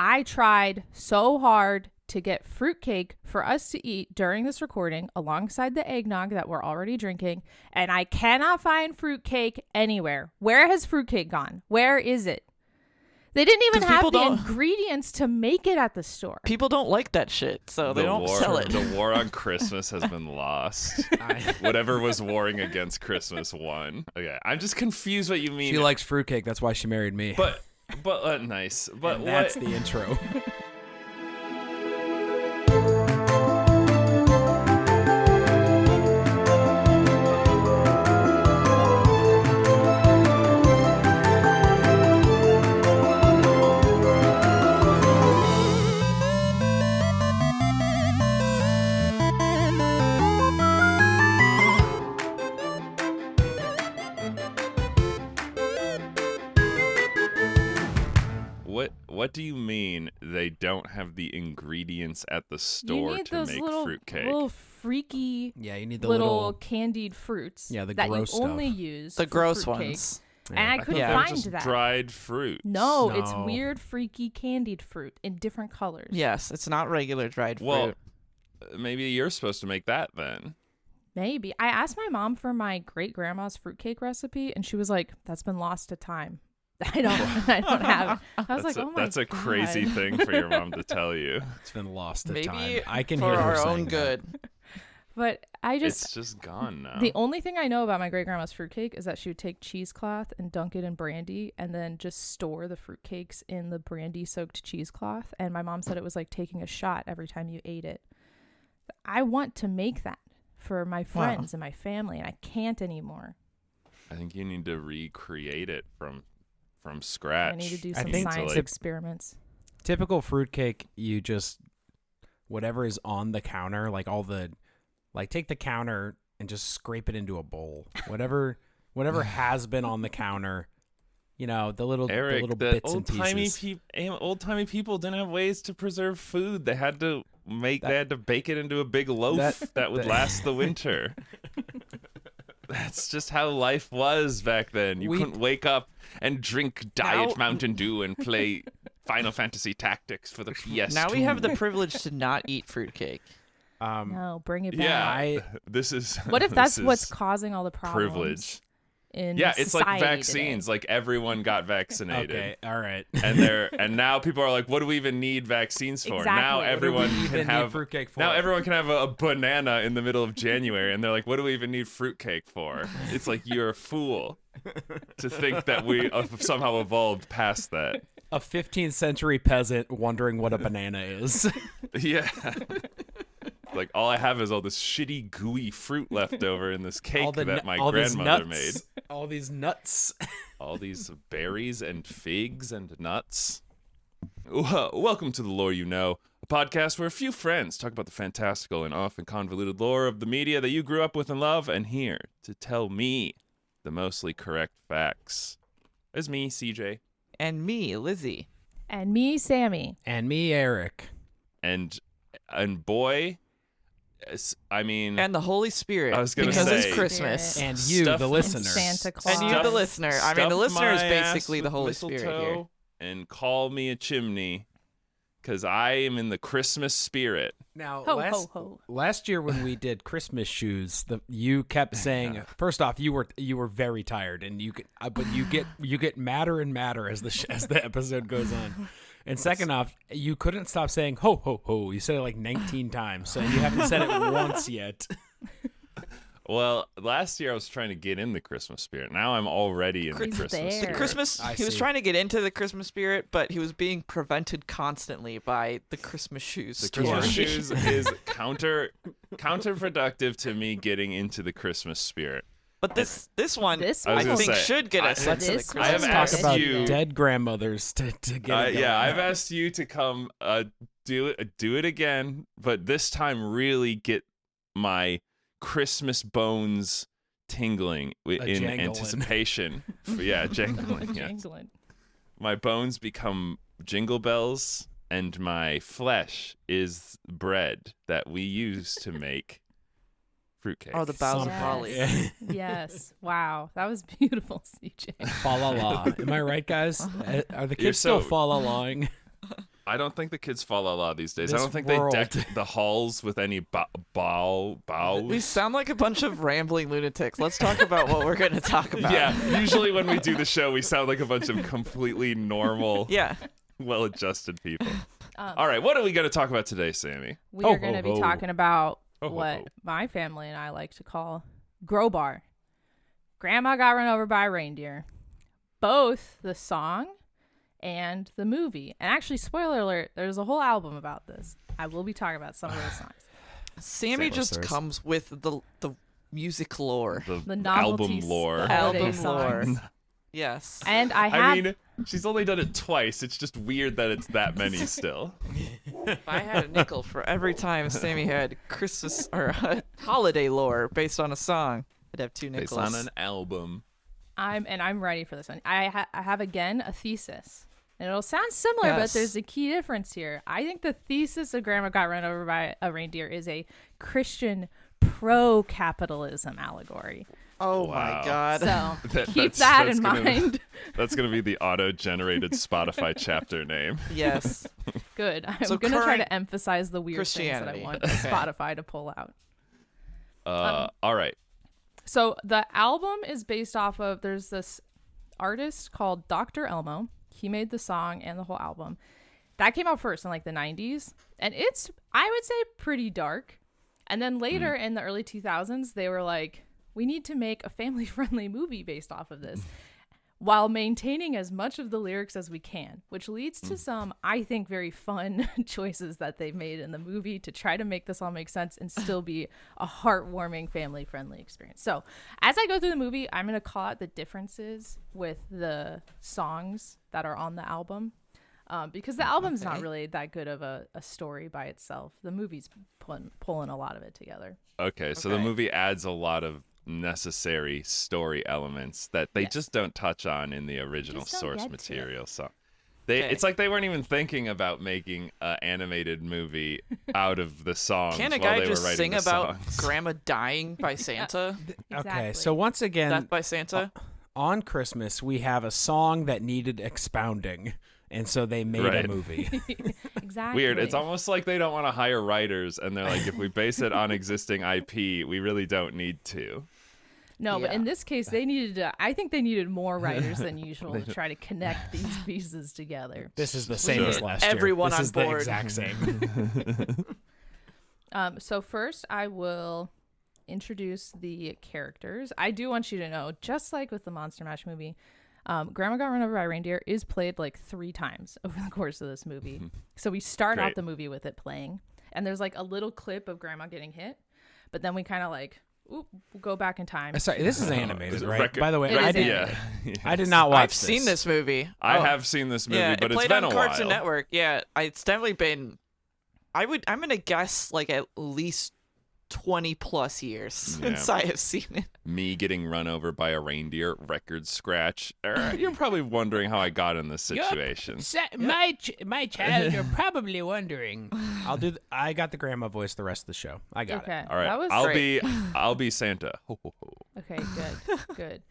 I tried so hard to get fruitcake for us to eat during this recording alongside the eggnog that we're already drinking, and I cannot find fruitcake anywhere. Where has fruitcake gone? Where is it? They didn't even have the ingredients to make it at the store. People don't like that shit, so they don't sell it. The war on Christmas has been lost. Whatever was warring against Christmas won. Okay, I'm just confused what you mean. She likes fruitcake. That's why she married me. But nice. But and that's the intro. What do you mean they don't have the ingredients at the store to make fruitcake? Little freaky, you need the little candied fruits. The that gross you stuff. only use the for gross fruitcake. ones. And I couldn't they're find just that. Dried fruit. No, it's weird, freaky candied fruit in different colors. Yes, it's not regular dried fruit. Well, maybe you're supposed to make that then. Maybe. I asked my mom for my great grandma's fruitcake recipe, and she was like, "That's been lost to time. I don't have it." I was like, "Oh my that's a God. crazy thing for your mom to tell you. It's been lost to Maybe time. I can for hear her our saying own that. good. But It's just gone now. The only thing I know about my great grandma's fruitcake is that she would take cheesecloth and dunk it in brandy and then just store the fruitcakes in the brandy soaked cheesecloth. And my mom said it was like taking a shot every time you ate it. I want to make that for my friends and my family, and I can't anymore. I think you need to recreate it from scratch. I need to do some think science experiments. Typical fruitcake, you just whatever is on the counter, take the counter and just scrape it into a bowl. Whatever has been on the counter, the little bits and pieces. Old-timey people didn't have ways to preserve food. They had to bake it into a big loaf that would last the winter. That's just how life was back then. You couldn't wake up and drink Diet Mountain Dew and play Final Fantasy Tactics for the PS2. Now we have the privilege to not eat fruitcake. No, bring it back. Yeah, this is. What if that's what's causing all the problems? Privilege. It's like vaccines. Today. Like everyone got vaccinated. Okay, all right. And now people are like, what do we even need vaccines for? Exactly. Now everyone can have fruitcake for. Now everyone can have a banana in the middle of January, and they're like, what do we even need fruitcake for? It's like you're a fool to think that we somehow evolved past that. A 15th century peasant wondering what a banana is. Yeah. Like, all I have is all this shitty, gooey fruit left over in this cake that my grandmother made. All these nuts. All these berries and figs and nuts. Welcome to The Lore You Know, a podcast where a few friends talk about the fantastical and often convoluted lore of the media that you grew up with and love, and here to tell me the mostly correct facts is me, CJ. And me, Lizzie. And me, Sammy. And me, Eric. And boy... I mean, and the Holy Spirit. I was gonna because say, it's Christmas. And you, the listener. Santa Claus. And you, the listener. I mean, the listener is basically the Holy Spirit here. And call me a chimney, because I am in the Christmas spirit. Now, ho. last year when we did Christmas shoes, you kept saying. First off, you were very tired, and but you get madder and madder as the episode goes on. And second off, you couldn't stop saying ho ho ho. You said it like 19 times, so you haven't said it once yet. Well, last year I was trying to get in the Christmas spirit. Now I'm already in the Christmas spirit. He was trying to get into the Christmas spirit, but he was being prevented constantly by the Christmas shoes. The Christmas shoes is counterproductive to me getting into the Christmas spirit. But this one I think should get us into the Christmas spirit. I have asked talk about you dead grandmothers to get it going. Yeah, I've asked you to come do it again, but this time really get my Christmas bones tingling in anticipation. Jangling. Jangling. My bones become jingle bells, and my flesh is bread that we use to make fruitcake. Oh, the boughs of holly. Yes. Wow. That was beautiful, CJ. Fa la la. Am I right, guys? Are the kids still fa la laing? I don't think the kids follow law these days. I This don't think world. they deck the halls with any bows. We sound like a bunch of rambling lunatics. Let's talk about what we're going to talk about. Yeah, usually when we do the show, we sound like a bunch of completely normal, Yeah. well-adjusted people. All right, what are we going to talk about today, Sammy? We Ho, are going to ho, be ho. talking about Ho, ho, what ho. my family and I like to call Grow Bar. Grandma got run over by a reindeer. Both the song and the movie. And actually, spoiler alert, there's a whole album about this. I will be talking about some of those songs. Sammy Same just stars. comes with the music lore. The album novelties, lore. the holiday Album lore. songs. Yes. And I have... I mean, she's only done it twice. It's just weird that it's that many still. If I had a nickel for every time Sammy had Christmas or holiday lore based on a song, I'd have 2 Based nickels. on an album. I'm ready for this one. I have again a thesis. And it'll sound similar, but Yes. there's a key difference here. I think the thesis of Grandma Got Run Over by a Reindeer is a Christian pro-capitalism allegory. Oh Wow. my God. So keep that in mind. That's going to be the auto-generated Spotify chapter name. Yes. Good. I'm So going to try current to emphasize the weird things that I Christianity. want Okay. Spotify to pull out. All right. So the album is based off of, there's this artist called Dr. Elmo. He made the song and the whole album. That came out first in like the 90s. And it's, I would say, pretty dark. And then later in the early 2000s, they were like, we need to make a family-friendly movie based off of this while maintaining as much of the lyrics as we can, which leads to some, I think, very fun choices that they've made in the movie to try to make this all make sense and still be a heartwarming, family-friendly experience. So as I go through the movie, I'm going to call out the differences with the songs that are on the album. Because the album's not Okay. really that good of a story by itself. The movie's pulling a lot of it together. Okay, so the Okay. movie adds a lot of necessary story elements that they Yes. just don't touch on in the original Just don't source get to. material. So they, Okay. it's like they weren't even thinking about making an animated movie out of the songs Can a while guy they just were writing sing the about songs. Grandma dying by Santa? Okay, so once again, Death by Santa? on Christmas, we have a song that needed expounding, and so they made Right. a movie. Exactly. Weird. It's almost like they don't want to hire writers, and they're like, if we base it on existing IP, we really don't need to. No, but Yeah. in this case, they needed to, I think they needed more writers than usual to try to connect these pieces together. This is the same as Sure. last year. Everyone this on is board. the exact same. So first, I will introduce the characters. I do want you to know, just like with the Monster Mash movie, Grandma Got Run Over by a Reindeer is played like 3 times over the course of this movie. So we start out Great. the movie with it playing, and there's like a little clip of Grandma getting hit, but then we kind of like, oop, we'll go back in time. Sorry, this is Is animated, it right? record- By the way, It I is did, animated. Yeah. I did not watch I've seen this movie. I Oh. have seen this movie, Yeah, but it it's played been on a Cartoon while. Network. Yeah, it's definitely been. I'm gonna guess like at least 20 plus years since Yeah. I have seen it. Me getting run over by a reindeer, record scratch. You're probably wondering how I got in this Yup. situation. My child, you're probably wondering. I got the grandma voice the rest of the show. I got Okay. it. All right, That was I'll be Santa. Ho, ho, ho. Okay, good, good.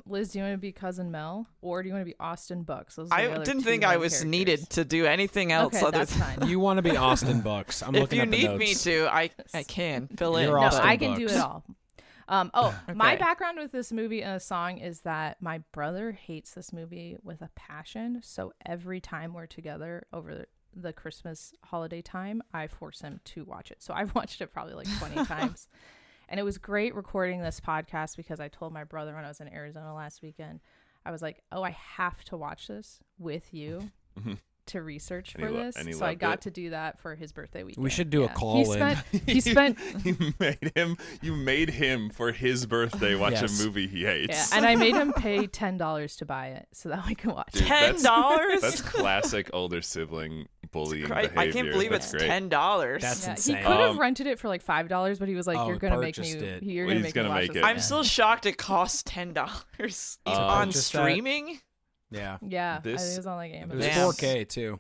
Liz, do you want to be Cousin Mel, or do you want to be Austin Bucks? Those are the I other didn't 2 think I main was characters. needed to do anything else Okay, other that's than. fine. You want to be Austin Bucks. I'm If looking you at the need notes. me to, I can fill in. You're No, Austin I can do Bucks. it all. My Okay. background with this movie and a song is that my brother hates this movie with a passion. So every time we're together over the Christmas holiday time, I force him to watch it. So I've watched it probably like 20 times. And it was great recording this podcast because I told my brother when I was in Arizona last weekend, I was like, oh, I have to watch this with you to research And for he lo- this. and he So I loved got it? to do that for his birthday weekend. We should do a Yeah. call-in. He spent You made him for his birthday watch Yes. a movie he hates. yeah, and I made him pay $10 to buy it so that we can watch Dude, it. $10? That's classic older sibling bullying behavior. I can't believe That's it's great. $10. That's Yeah, insane. he could have Um, rented it for like $5, but he was like, Oh, "You're gonna make purchased me. it. You're Well, gonna he's make me gonna watch make this it. I'm again." still shocked it costs $10 To on purchase that? streaming. Yeah. Yeah, I This- think it was on like It Amazon. was Damn. 4K too.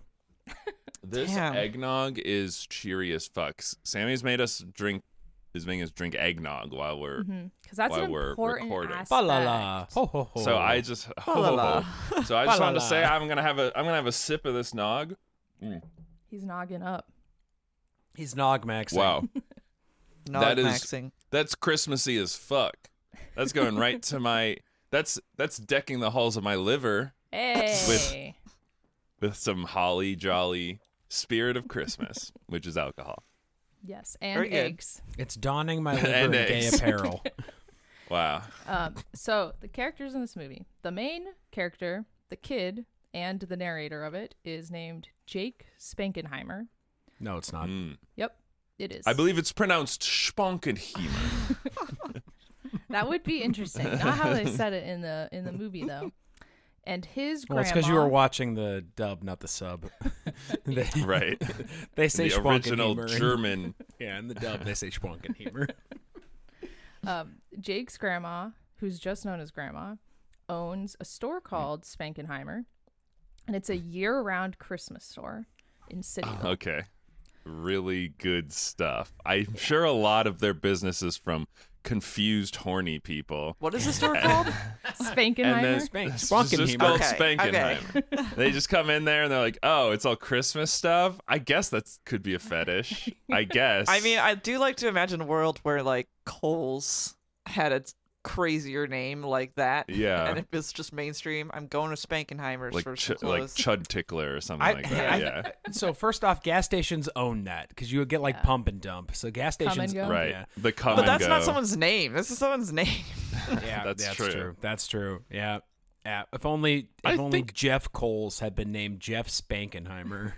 This Damn. eggnog is cheery as fuck. Sammy's made us drink. Is making us drink eggnog while we're. Because that's while an we're important recording. aspect. Ba-la-la. Ho, ho, ho. So I just. La la la. So I just wanted to say La la. I'm gonna have a sip of this nog. He's noggin up. He's Nogmaxing. Wow. Nog maxing. That's Christmassy as fuck. That's going right to my that's decking the halls of my liver Hey. with some holly jolly spirit of Christmas, which is alcohol. Yes, and Very good. eggs. It's donning my liver And in gay eggs. apparel. Wow. So the characters in this movie, the main character, the kid, and the narrator of it is named Jake Spankenheimer. No, it's not. Yep, it is. I believe it's pronounced Spankenheimer. That would be interesting. Not how they said it in the movie though. And his Well, grandma. it's because you were watching the dub, not the sub. they, Right. They say The original Spankenheimer. German. Yeah, in the dub they say Spankenheimer. Jake's grandma, who's just known as Grandma, owns a store called Spankenheimer, and it's a year-round Christmas store in Cityville. Okay. Really good stuff. I'm sure a lot of their business is from confused, horny people. What is the store called? Spankenheimer. And then it's just called Okay, Spankenheimer. They just come in there and they're like, oh, it's all Christmas stuff? I guess that could be a fetish. I guess. I mean, I do like to imagine a world where like Kohl's had a crazier name like that. Yeah. And if it's just mainstream, I'm going to Spankenheimer's like, for some like clothes. Chud Tickler or something like that. Yeah. So first off, gas stations own that because you would get like Yeah. pump and dump. So gas Come and stations, go. Right. Yeah, The come But and that's go. not someone's name. This is someone's name. yeah, That's true. That's true. Yeah, yeah. If only Jeff Coles had been named Jeff Spankenheimer.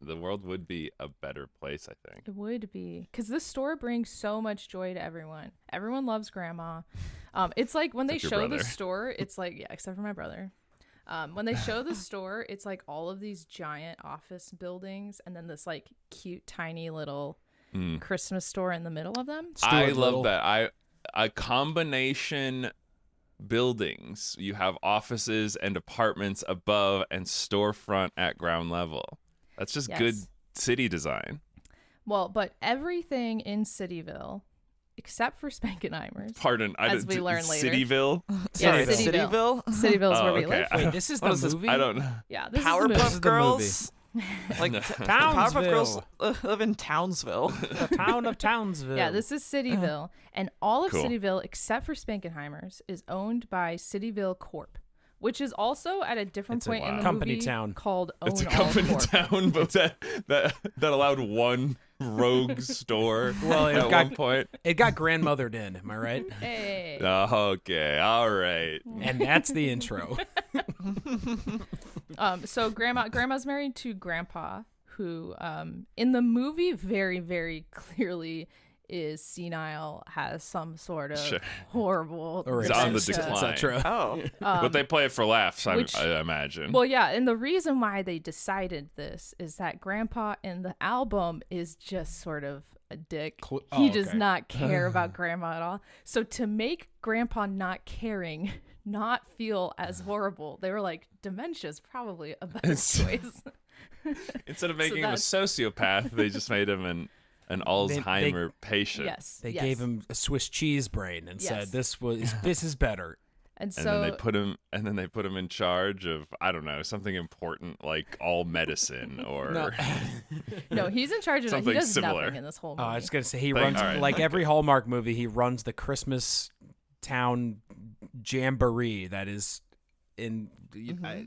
The world would be a better place, I think. It would be, because this store brings so much joy to everyone. Everyone loves Grandma. It's like when they Except your show the brother. store, it's like, yeah, except for my brother. When they show the store, it's like all of these giant office buildings and then this like cute, tiny little Christmas store in the middle of them. I Stuart love Little. that. A combination buildings. You have offices and apartments above and storefront at ground level. That's just good Yes. city design. Well, but everything in Cityville, except for Spankenheimer's. Pardon, As we learn later. Cityville? Sorry, Cityville. Cityville? Cityville is Oh, where we okay. live. Wait, this is What the is this? movie. I don't know. Yeah, this is the movie. This Powerpuff is the Girls? Like Powerpuff Girls Townsville. live in Townsville. The town of Townsville. Yeah, this is Cityville, and all of Cool. Cityville, except for Spankenheimer's, is owned by Cityville Corp, which is also at a different It's a point in the company movie town. called Own It's a All company Corp. town, but that allowed one rogue store Well, it at got- one point. It got grandmothered in. Am I right? Hey. Okay, all right. And that's the intro. So grandma's married to grandpa, who in the movie very, very clearly is senile, has some sort of Sure. horrible Or It's on the dementia. decline. etc. Oh. But they play it for laughs, which- I imagine. Well, yeah, and the reason why they decided this is that Grandpa in the album is just sort of a dick. He does okay. not care about Grandma at all. So to make Grandpa not caring not feel as horrible, they were like, dementia's probably a better choice. Instead of making him a that's- sociopath, they just made him an Alzheimer patient. Yes. They yes. gave him a Swiss cheese brain and Yes. said this is better. And And so then they put him in charge of, I don't know, something important like all medicine or No. no, he's in charge of it. He Something does similar. nothing in this whole movie. I was gonna say he Thank- runs all right. like every Hallmark movie. He runs the Christmas town jamboree that is in.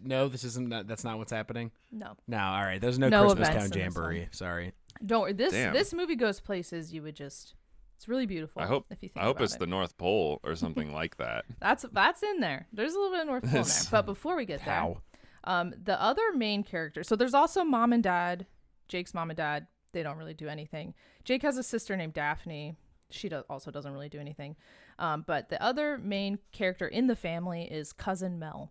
No, this isn't. That's not what's happening. No. No, all right. There's no, No Christmas events town in this jamboree. Sorry. Don't worry. Damn. This movie goes places you would just it's really beautiful. I hope if you think I hope about it's it. the North Pole or something like that. That's in there. There's a little bit of North Pole in there. But before we get How? there, the other main character. So there's also mom and dad. Jake's mom and dad. They don't really do anything. Jake has a sister named Daphne. She also doesn't really do anything. But the other main character in the family is cousin Mel.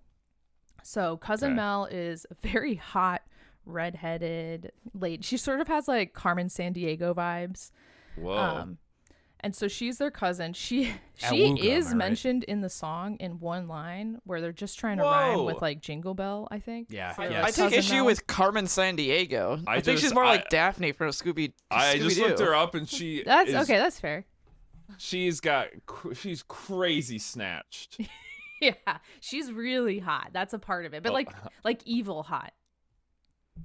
So cousin Okay. Mel is a very hot, redheaded lady. She sort of has like Carmen Sandiego vibes. Whoa. And so she's their cousin. She Awooga, is am I right? mentioned in the song in one line where they're just trying to rhyme Whoa. with like Jingle Bell, I think. Yeah. For Yeah. I take Cousin issue Mel. with Carmen Sandiego. I think just- she's more I- like Daphne from Scooby. I just Scooby-Doo. looked her up and she That's is, okay, that's fair. She's crazy snatched. Yeah. She's really hot. That's a part of it. But like evil hot.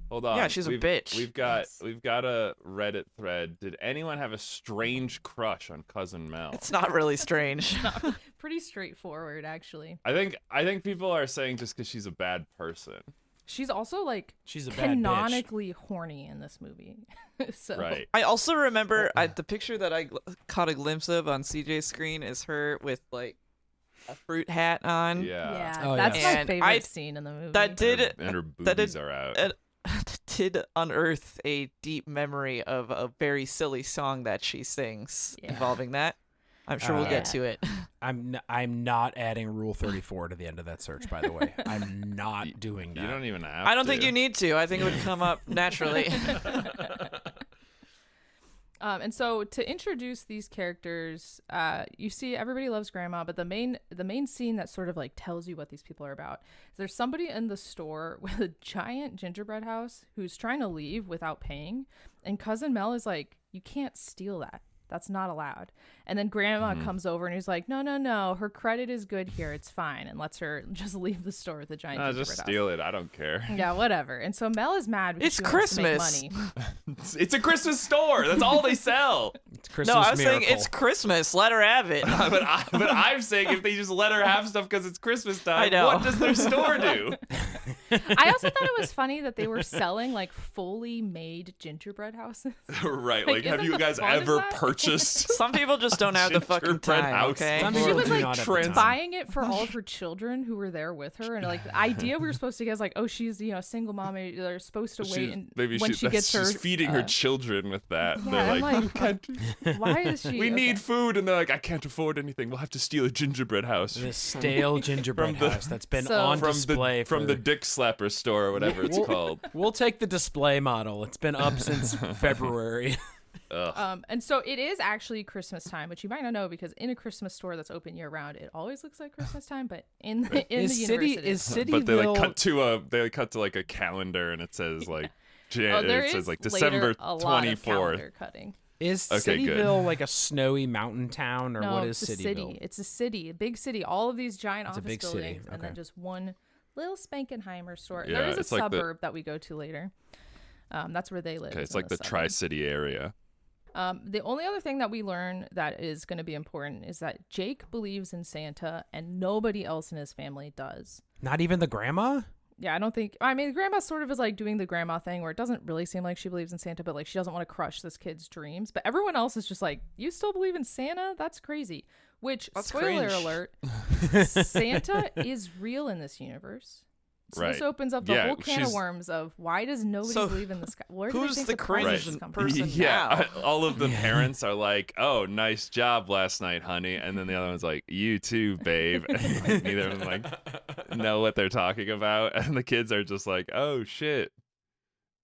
Hold on. Yeah, she's a bitch. We've got a Reddit thread. Did anyone have a strange crush on Cousin Mel? It's not really strange. Pretty straightforward, actually. I think people are saying just because she's a bad person. She's also like She's a bad canonically horny in this movie. So Right. I also remember the picture that I caught a glimpse of on CJ's screen is her with like a fruit hat on. Yeah. Oh, that's yeah. my And favorite scene in the movie. That did And her boobies are out. that did unearth a deep memory of a very silly song that she sings involving that. I'm sure we'll get to it. I'm not adding Rule 34 to the end of that search, by the way. I'm not doing that. You don't even have I don't to. think you need to. I think it would come up naturally. And so to introduce these characters, you see everybody loves grandma, but the main scene that sort of like tells you what these people are about is there's somebody in the store with a giant gingerbread house who's trying to leave without paying, and Cousin Mel is like, you can't steal that. That's not allowed. And then grandma comes over and he's like, no, her credit is good here. It's fine. And lets her just leave the store with the giant gingerbread just house. steal it. I don't care. Yeah, whatever. And so Mel is mad because It's she wants to make Christmas. money. It's a Christmas store. That's all they sell. It's Christmas No, I was saying miracle. it's Christmas. Let her have it. but I'm saying if they just let her have stuff because it's Christmas time, I know. what does their store do? I also thought it was funny that they were selling like fully made gingerbread houses. Right. Like, Like, have isn't you the guys fun of ever that? purchased? Some people just don't have the fucking Gingerbread time, house. okay? Some She people was do like not have the time. buying it for all of her children who were there with her, and like the idea we were supposed to get is like, oh, she's a single mom. They're supposed to wait, and when she gets her, she's feeding her children with that. yeah, They're I'm like, like, can't, why is she? we okay. need food, and they're like, I can't afford anything. We'll have to steal a gingerbread house This stale gingerbread the- house that's been So- on from display from the Dick Slapper store or whatever it's called. We'll take the display model. It's been up since February. And so it is actually Christmas time, which you might not know because in a Christmas store that's open year round, it always looks like Christmas time. But in the Is universe, it Cityville? But they cut to like a calendar, and it says like, there it is says like later December a lot of 24th. calendar cutting. Is Okay, good. Cityville like a snowy mountain town, or No, what is it's a Cityville? city. It's a city, a big city. All of these giant It's a office big city, buildings, and okay. then just one little Spankenheimer store. Yeah, there is a it's like suburb that we go to later. That's where they live. Okay, is it's in like the suburb. Tri-City area. The only other thing that we learn that is going to be important is that Jake believes in Santa and nobody else in his family does. Not even the grandma? Yeah, I don't think. I mean, grandma sort of is like doing the grandma thing where it doesn't really seem like she believes in Santa, but like she doesn't want to crush this kid's dreams. But everyone else is just like, you still believe in Santa? That's crazy. Which, That's spoiler cringe. alert, Santa is real in this universe. So this Right. opens up the Yeah, whole can of she's- worms of why does nobody So, believe in this guy? Where do they who's think the presents cringe come from? person? Yeah, now. all of the parents are like, "Oh, nice job last night, honey," and then the other one's like, "You too, babe." And like, neither of them like know what they're talking about, and the kids are just like, "Oh shit,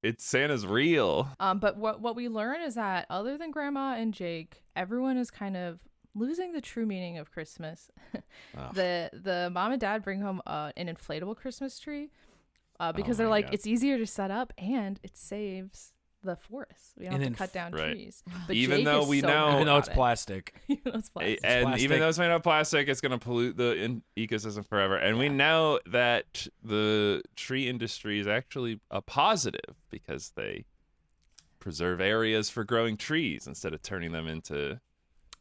it's Santa's real." But what we learn is that other than Grandma and Jake, everyone is kind of losing the true meaning of Christmas. The mom and dad bring home an inflatable Christmas tree because they're my like, God. it's easier to set up and it saves the forest. We don't have to cut down Right. trees. But Even Jake though is we so know- mad Even though it's about it. plastic. Even though it's plastic. And plastic. even though it's made out of plastic, it's going to pollute the ecosystem forever. And we know that the tree industry is actually a positive because they preserve areas for growing trees instead of turning them into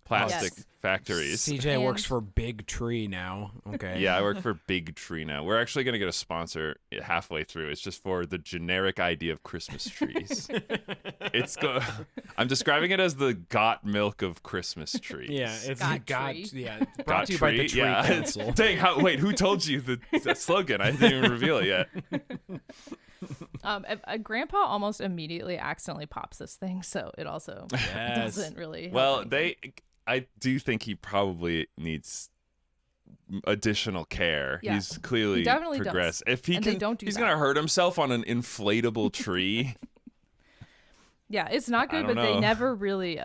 plastic Yes. factories. CJ works And- for Big Tree now. Okay. Yeah, I work for Big Tree now. We're actually going to get a sponsor halfway through. It's just for the generic idea of Christmas trees. I'm describing it as the got milk of Christmas trees. Yeah, it's Got got tree. yeah. Brought Got to you by the tree? Tree Yeah. Council. Dang, wait, who told you the slogan? I didn't even reveal it yet. Grandpa almost immediately accidentally pops this thing, so it also Yes. doesn't really help Well, anything. I do think he probably needs additional care. Yeah, He's clearly he definitely does. progressed. If he And they can, don't do he's that. gonna hurt himself on an inflatable tree. Yeah, it's not I good, don't but they know. never really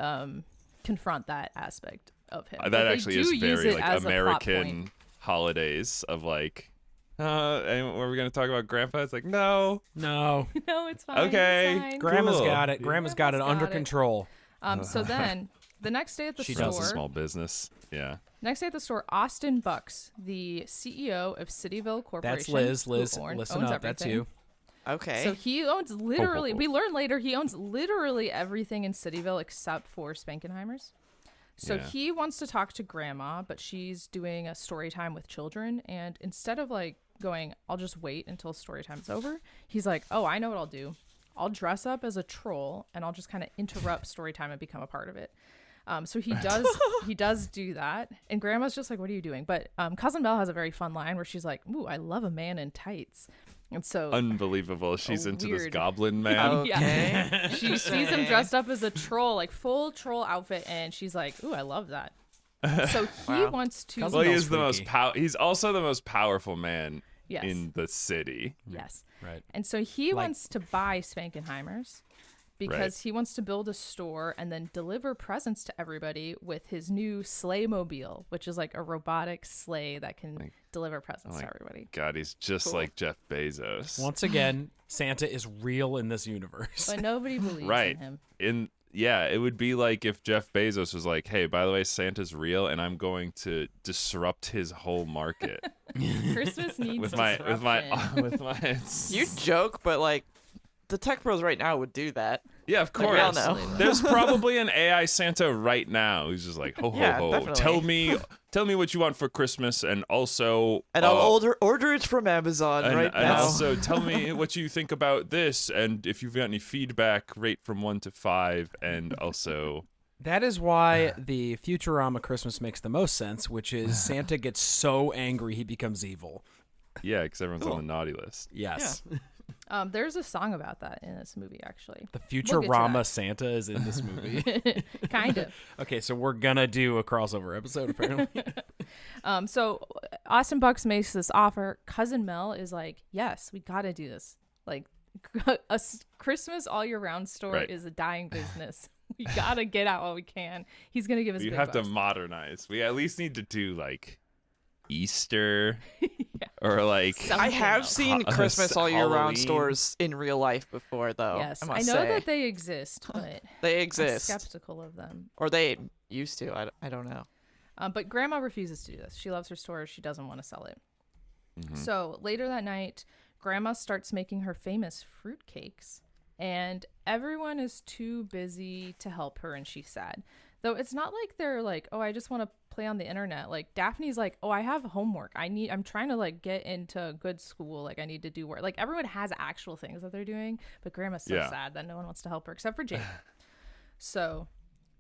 confront that aspect of him. But That they actually do is use very it like as a plot point. American holidays of like, and were we gonna talk about Grandpa? It's like, no. No. No, it's fine. Okay. It's fine. Grandma's Cool. got it. Grandma's got it Grandma's under got it. control. So then, the next day at the She store, Runs a small business. Yeah. next day at the store, Austin Bucks, the CEO of Cityville Corporation. That's Liz. who Liz, owns listen up. That's everything. you. Okay. So he owns literally, we learn later, he owns literally everything in Cityville except for Spankenheimer's. So Yeah. he wants to talk to Grandma, but she's doing a story time with children. And instead of like going, I'll just wait until story time's over, he's like, oh, I know what I'll do. I'll dress up as a troll and I'll just kind of interrupt story time and become a part of it. So he does do that. And Grandma's just like, what are you doing? But Cousin Belle has a very fun line where she's like, ooh, I love a man in tights. And so Unbelievable. She's into this weird- goblin man. Okay. yeah. She sees him dressed up as a troll, like full troll outfit. And she's like, ooh, I love that. So he Wow. wants to. Cousin Well, he Belle's is the most freaky. He's also the most powerful man Yes. in the city. Yes. Right. And so he Like- wants to buy Spankenheimer's because he wants to build a store and then deliver presents to everybody with his new sleigh mobile, which is like a robotic sleigh that can deliver presents to everybody. God, he's just like Jeff Bezos. Once again, Santa is real in this universe. But nobody believes Right. in him. Yeah, it would be like if Jeff Bezos was like, "Hey, by the way, Santa's real, and I'm going to disrupt his whole market Christmas needs with my disruption. You joke, but like the tech pros right now would do that. Yeah, of we all course. know. There's probably an AI Santa right now who's just like, ho ho Yeah, ho, definitely. tell me what you want for Christmas, and also And I'll order it from Amazon right and now. also tell me what you think about this, and if you've got any feedback, rate from 1 to 5, and also That is why the Futurama Christmas makes the most sense, which is Santa gets so angry he becomes evil. yeah, because everyone's on the naughty list. Yes. There's a song about that in this movie, actually. The We'll get to Futurama that. Santa is in this movie. Kind of. Okay, so we're gonna do a crossover episode apparently. So Austin Bucks makes this offer. Cousin Mel is like, yes, we got to do this. Like, Christmas all year round store Right. is a dying business. We got to get out while we can. He's going to give us We big have to bucks. modernize. We at least need to do like Easter or like Something I have else. seen Christmas all year round Halloween. stores in real life before, though. Yes, I I must know say. that they exist, but They I'm exist, skeptical of them. or they used to. I don't know. But Grandma refuses to do this. She loves her store. She doesn't want to sell it. Mm-hmm. So later that night, Grandma starts making her famous fruit cakes, and everyone is too busy to help her, and she's sad. Though it's not like they're like, oh, I just want to play on the internet. Like Daphne's like, oh, I have homework. I'm trying to like get into a good school. Like I need to do work. Like everyone has actual things that they're doing, but Grandma's so Yeah. sad that no one wants to help her except for Jake. So,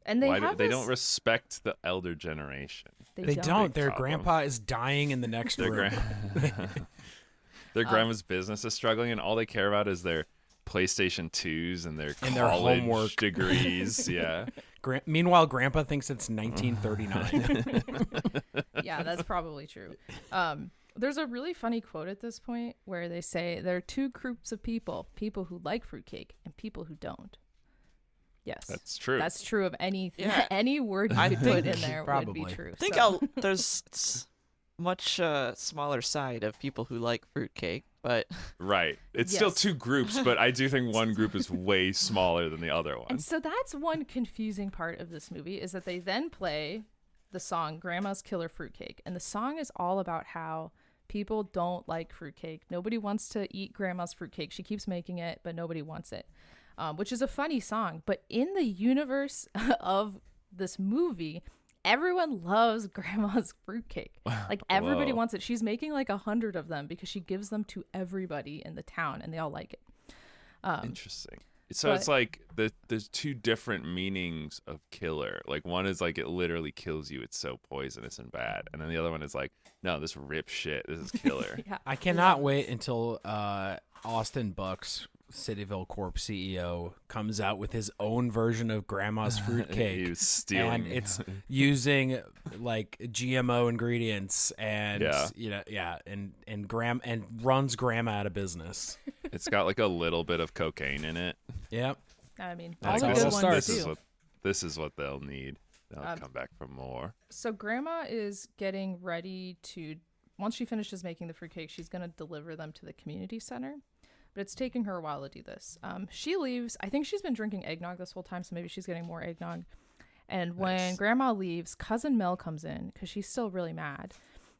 and they Why have they this- don't respect the elder generation. They don't. Their problem. grandpa is dying in the next Their room. their grandma's business is struggling, and all they care about is their PlayStation 2s and their And their college homework. degrees. Yeah. Meanwhile, Grandpa thinks it's 1939. Yeah, that's probably true. There's a really funny quote at this point where they say there are two groups of people who like fruitcake and people who don't. Yes, That's true. That's true of any Yeah. any word you I could put think- in there would Probably. be true. I think So- there's much smaller side of people who like fruitcake, but Right. It's still Yes. two groups, but I do think one group is way smaller than the other one. And so that's one confusing part of this movie is that they then play the song Grandma's Killer Fruitcake. And the song is all about how people don't like fruitcake. Nobody wants to eat Grandma's fruitcake. She keeps making it, but nobody wants it, which is a funny song. But in the universe of this movie, everyone loves Grandma's fruitcake. Like everybody Whoa. wants it. She's making like 100 of them because she gives them to everybody in the town and they all like it. Interesting. So but- it's like there's two different meanings of killer. Like one is like it literally kills you. It's so poisonous and bad. And then the other one is like, no, this rip shit. This is killer. Yeah. I cannot wait until Austin Bucks, Cityville Corp CEO, comes out with his own version of Grandma's fruitcake. He was stealing. And it's using like GMO ingredients and and runs Grandma out of business. It's got like a little bit of cocaine in it. Yep. I mean, That's all the how good it ones starts. too. This is what they'll need. They'll come back for more. So Grandma is getting ready to, once she finishes making the fruitcake, she's going to deliver them to the community center. But it's taking her a while to do this. She leaves. I think she's been drinking eggnog this whole time, so maybe she's getting more eggnog. And when Nice. Grandma leaves, Cousin Mel comes in because she's still really mad.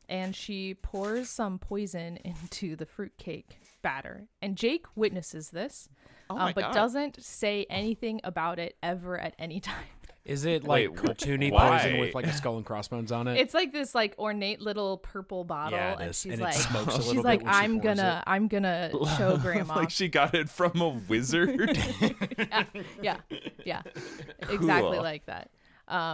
And she pours some poison into the fruitcake batter. And Jake witnesses this, my but God. doesn't say anything about it ever at any time. Is it like cartoony why? poison with like a skull and crossbones on it? It's like this like ornate little purple bottle, Yeah, it and is. she's And it like, smokes a little she's bit like, when she I'm pours gonna show Grandma. Like she got it from a wizard. yeah, exactly Cool. like that.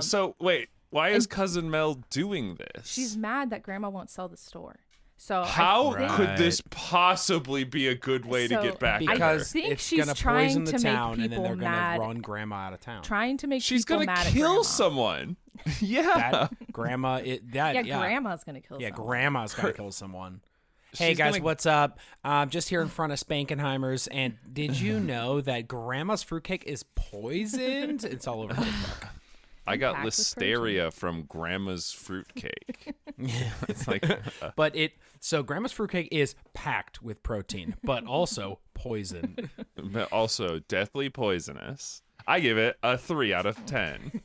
So wait, why is Cousin Mel doing this? She's mad that Grandma won't sell the store. So How I think, could this possibly be a good way to So, get back? because think it's she's gonna trying poison the to make town, and then people they're mad. gonna run Grandma out of town. trying to make She's people gonna mad at kill Grandma. someone. Yeah. That Grandma, Yeah, Grandma's gonna kill. Yeah, someone. Grandma's gonna kill someone. Hey She's guys, gonna- what's up? Just here in front of Spankenheimer's, and did you know that Grandma's fruitcake is poisoned? It's all over TikTok. I got Packed with listeria from Grandma's fruitcake. It's like But Grandma's fruitcake is packed with protein, but also poison. but also deathly poisonous. I give it a 3 out of 10.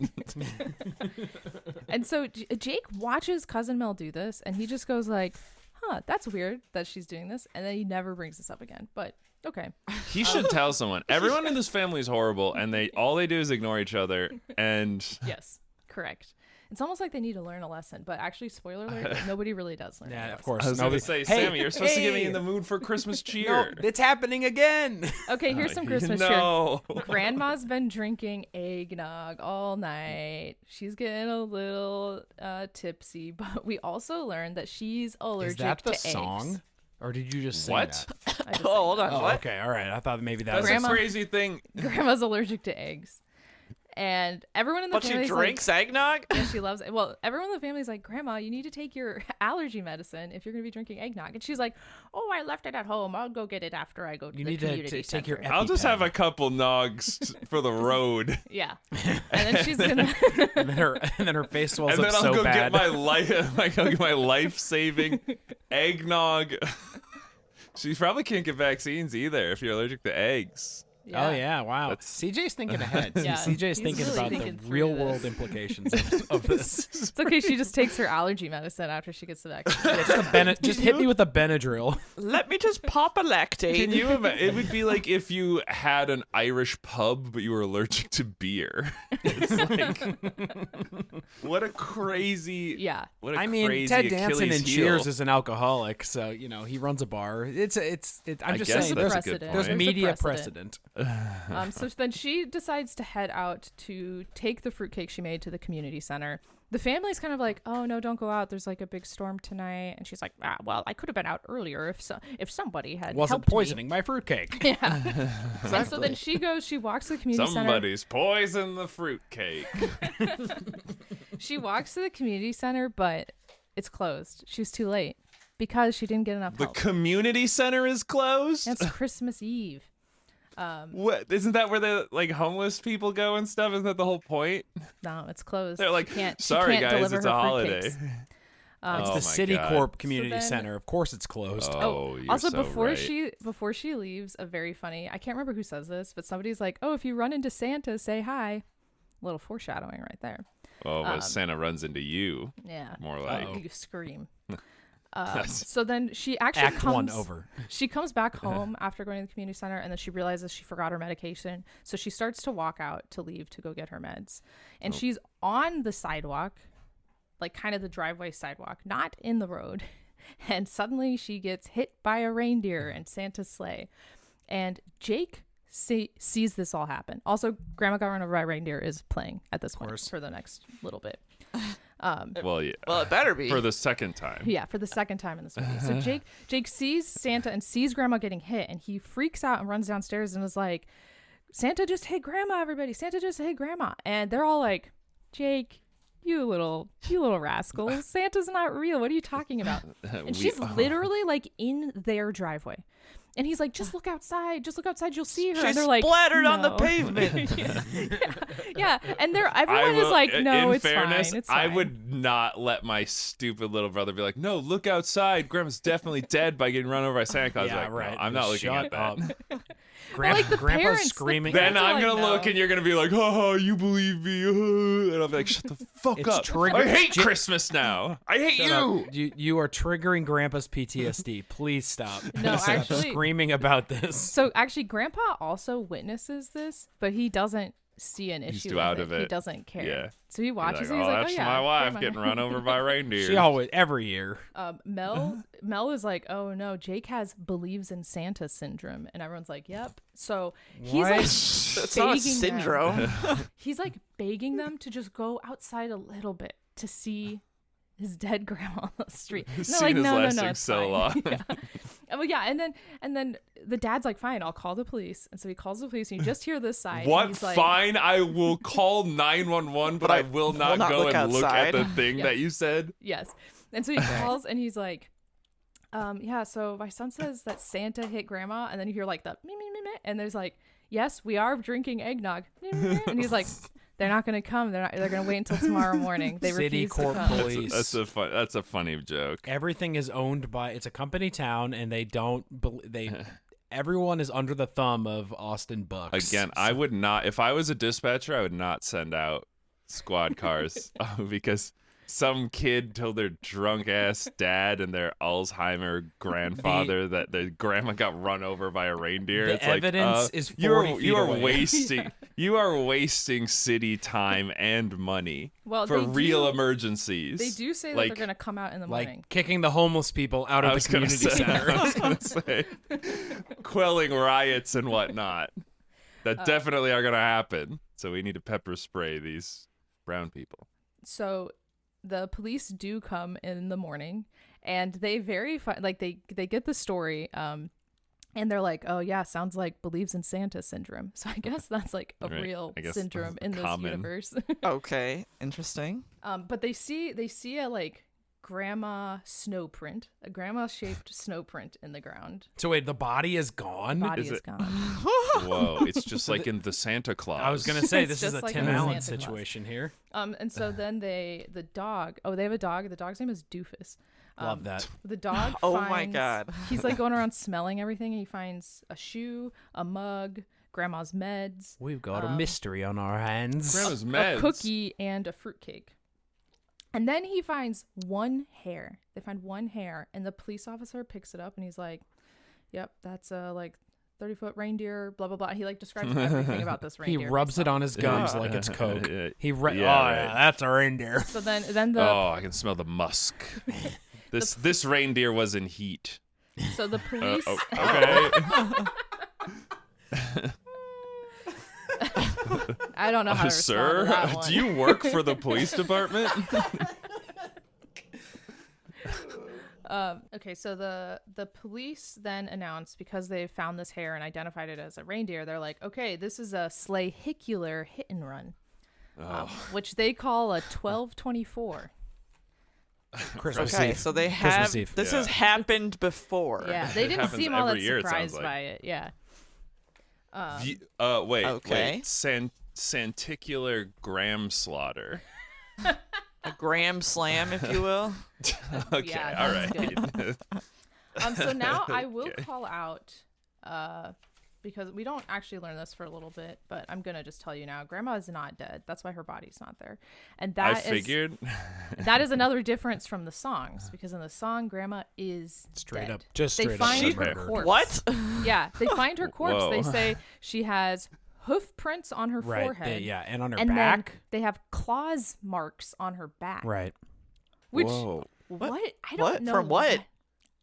And so Jake watches Cousin Mel do this, and he just goes like, "Huh, that's weird that she's doing this," and then he never brings this up again. But okay, He should tell someone. Everyone in this family is horrible, and all they do is ignore each other. And yes, correct. It's almost like they need to learn a lesson, but actually, spoiler alert, nobody really does learn. Yeah, any of lesson. course. I was going to Nobody- say, Hey, Sammy, you're supposed to get me hey! in the mood for Christmas No, cheer. it's happening again. Okay, here's some Christmas cheer. No. Grandma's been drinking eggnog all night. She's getting a little tipsy, but we also learned that she's allergic Is that the to song? eggs. Or did you just sing What? that? I just Oh, hold on. Oh, What? okay, all right. I thought maybe that That's was Grandma- a crazy thing. Grandma's allergic to eggs, and everyone in the But she family drinks eggnog? Yeah, she loves it. Well, everyone in the family is like, Grandma, you need to take your allergy medicine if you're going to be drinking eggnog. And she's like, oh, I left it at home. I'll go get it after I go to You the need to community take your center." I'll just EpiPen. have a couple nogs for the road. Yeah. And then she's going to... and then her face swells And up then I'll so go bad. get my I'll get my life-saving eggnog. She probably can't get vaccines either if you're allergic to eggs. Oh yeah, wow. That's- CJ's thinking ahead. Yeah, CJ's he's thinking really about thinking the through real this. world implications of this. It's okay. She just takes her allergy medicine after she gets the vaccine. Yeah, just hit me with a Benadryl. Let me just pop a lactate. Can you imagine? It would be like if you had an Irish pub, but you were allergic to beer. It's like, what a crazy. Yeah. What a I mean, crazy Ted Danson Achilles in heel. Cheers is an alcoholic, so he runs a bar. I'm I just guess saying that's there's, a good Precedent. point. there's There's a media precedent. precedent. So then she decides to head out to take the fruitcake she made to the community center. The family's kind of like, oh no, don't go out. There's like a big storm tonight. And she's like, well, I could have been out earlier if somebody had Wasn't helped me." poisoning my fruitcake. Yeah. And so then she walks to the community center. Somebody's poisoned the fruitcake. She walks to the community center, but it's closed. She was too late because she didn't get enough The help. community center is closed. It's Christmas Eve. What? Isn't that where the homeless people go and stuff? Isn't that the whole point? No, it's closed. They're like, She can't sorry guys, deliver it's her a holiday. fruitcakes. It's Oh the my City God. Corp Community then- Center. Of course, it's closed. Oh, you're Also, so before right. before she leaves, a very funny. I can't remember who says this, but somebody's like, "Oh, if you run into Santa, say hi." A little foreshadowing right there. Oh, but Santa runs into you. Yeah. More like. You scream. So then she actually Act comes, one over. She comes back home after going to the community center, and then she realizes she forgot her medication. So she starts to walk out to leave to go get her meds, and she's on the sidewalk, like kind of the driveway sidewalk, not in the road. And suddenly she gets hit by a reindeer and Santa's sleigh, and Jake sees this all happen. Also, Grandma Got Run Over by a Reindeer is playing at this point for the next little bit. Well, yeah. Well, it better be. For the second time. Yeah, for the second time in this movie. So Jake sees Santa and sees Grandma getting hit, and he freaks out and runs downstairs and is like, Santa just hit Grandma, everybody. Santa just hit Grandma. And they're all like, Jake, you little rascal. Santa's not real. What are you talking about? And she's literally like in their driveway. And he's like, just look outside. Just look outside. You'll see her. She And they're like, splattered on the "No." pavement. Yeah. And everyone is like, no, in it's fairness, fine. It's I fine. would not let my stupid little brother be like, no, look outside. Grandma's definitely dead by getting run over by Santa Claus. Yeah, Like, no, right. I'm not looking Shut at that. up. like the Grandpa's parents, screaming. The Then parents are I'm gonna like, look no. and you're gonna be like, "Oh, you believe me?" And I'll be like, "Shut the fuck It's up! triggered- I hate Christmas now. I hate Shut you." up. You are triggering Grandpa's PTSD. Please stop. No, Stop actually- screaming about this. So actually, Grandpa also witnesses this, but he doesn't see an issue. too with out of He it. doesn't care. Yeah. So he watches. Like, and he's oh, like, that's "Oh yeah, my wife Grandma." getting run over by reindeer. She always every year. Mel is like, "Oh no, Jake believes in Santa syndrome," and everyone's like, "Yep." So he's What? like, That's not a begging syndrome. he's like begging them to just go outside a little bit to see his dead grandma on the street. And This they're like, scene is no, lasting it's so fine." long. Yeah. Well, yeah, and then the dad's like, "Fine, I'll call the police." And so he calls the police, and you just hear this side. and What? He's like, Fine, I will call 911, but I will not not go look and look at outside. the thing Yes. that you said. Yes. And so he calls, and he's like, yeah, so my son says that Santa hit grandma, and then you hear like the me, and there's like, "Yes, we are drinking eggnog." And he's like, "They're not going to come. They're going to wait until tomorrow morning. They City refuse Court to come." Police. That's a funny joke. Everything is owned by. It's a company town, and they don't. Everyone is under the thumb of Austin Bucks. Again, I would not. If I was a dispatcher, I would not send out squad cars because some kid told their drunk ass dad and their Alzheimer grandfather that their grandma got run over by a reindeer. The It's like, evidence is 40 you are feet away. wasting you are wasting city time and money Well, for they real do- emergencies. They do say that Like- they're going to come out in the morning. like kicking the homeless people out I of was the gonna community say, center. I was gonna say, quelling riots and whatnot. That definitely are gonna happen. So we need to pepper spray these brown people. So the police do come in the morning, and they they get the story, and they're like, "Oh yeah, sounds like believes in Santa syndrome." So I guess that's like a Right. real I guess syndrome in this common. universe. Okay, interesting. But they see a like grandma snow print, a grandma shaped snow print in the ground. So wait, the body is gone? Body Is is it- gone. Whoa, it's just like in the Santa Claus. I was gonna say It's this is just a like Tim in Allen Santa Claus. situation here. And so then they have a dog. The dog's name is Doofus. Love that. The dog. Oh my finds- God. He's like going around smelling everything, and he finds a shoe, a mug, grandma's meds, We've got a mystery on our hands. Grandma's a meds. cookie, and a fruitcake. And then he finds one hair. They find one hair, and the police officer picks it up, and he's like, "Yep, that's a like 30-foot reindeer." Blah blah blah. He like describes everything about this He reindeer. rubs it on his gums Yeah. like it's coke. Yeah. He Yeah, oh right. yeah, that's a reindeer. So then the Oh, I can smell the musk. This reindeer was in heat. so the police. Okay. I don't know how to respond Sir, to that one. do you work for the police department? Okay, so the police then announced, because they found this hair and identified it as a reindeer, they're like, "Okay, this is a slahicular hit and run," which they call a 1224. Christmas Okay, Eve. so they Christmas have Eve. this Yeah. has happened before. Yeah, they didn't happens seem all that every year, it sounds surprised like. by it. Yeah. Wait, Okay. wait. Santicular gram slaughter. A gram slam, if you will. Okay, Yeah, all that's right. So now I will call out, because we don't actually learn this for a little bit, but I'm gonna just tell you now, Grandma is not dead. That's why her body's not there, and I that is figured. that is another difference from the songs, because in the song, Grandma is Straight dead. up. Just They straight up find her murdered. corpse. What? Yeah, they find her corpse. They Whoa. say she has hoof prints on her Right. forehead. Yeah, and on her and back. then they have claws marks on her back. Right. Which Whoa. what? I don't What? know. From what?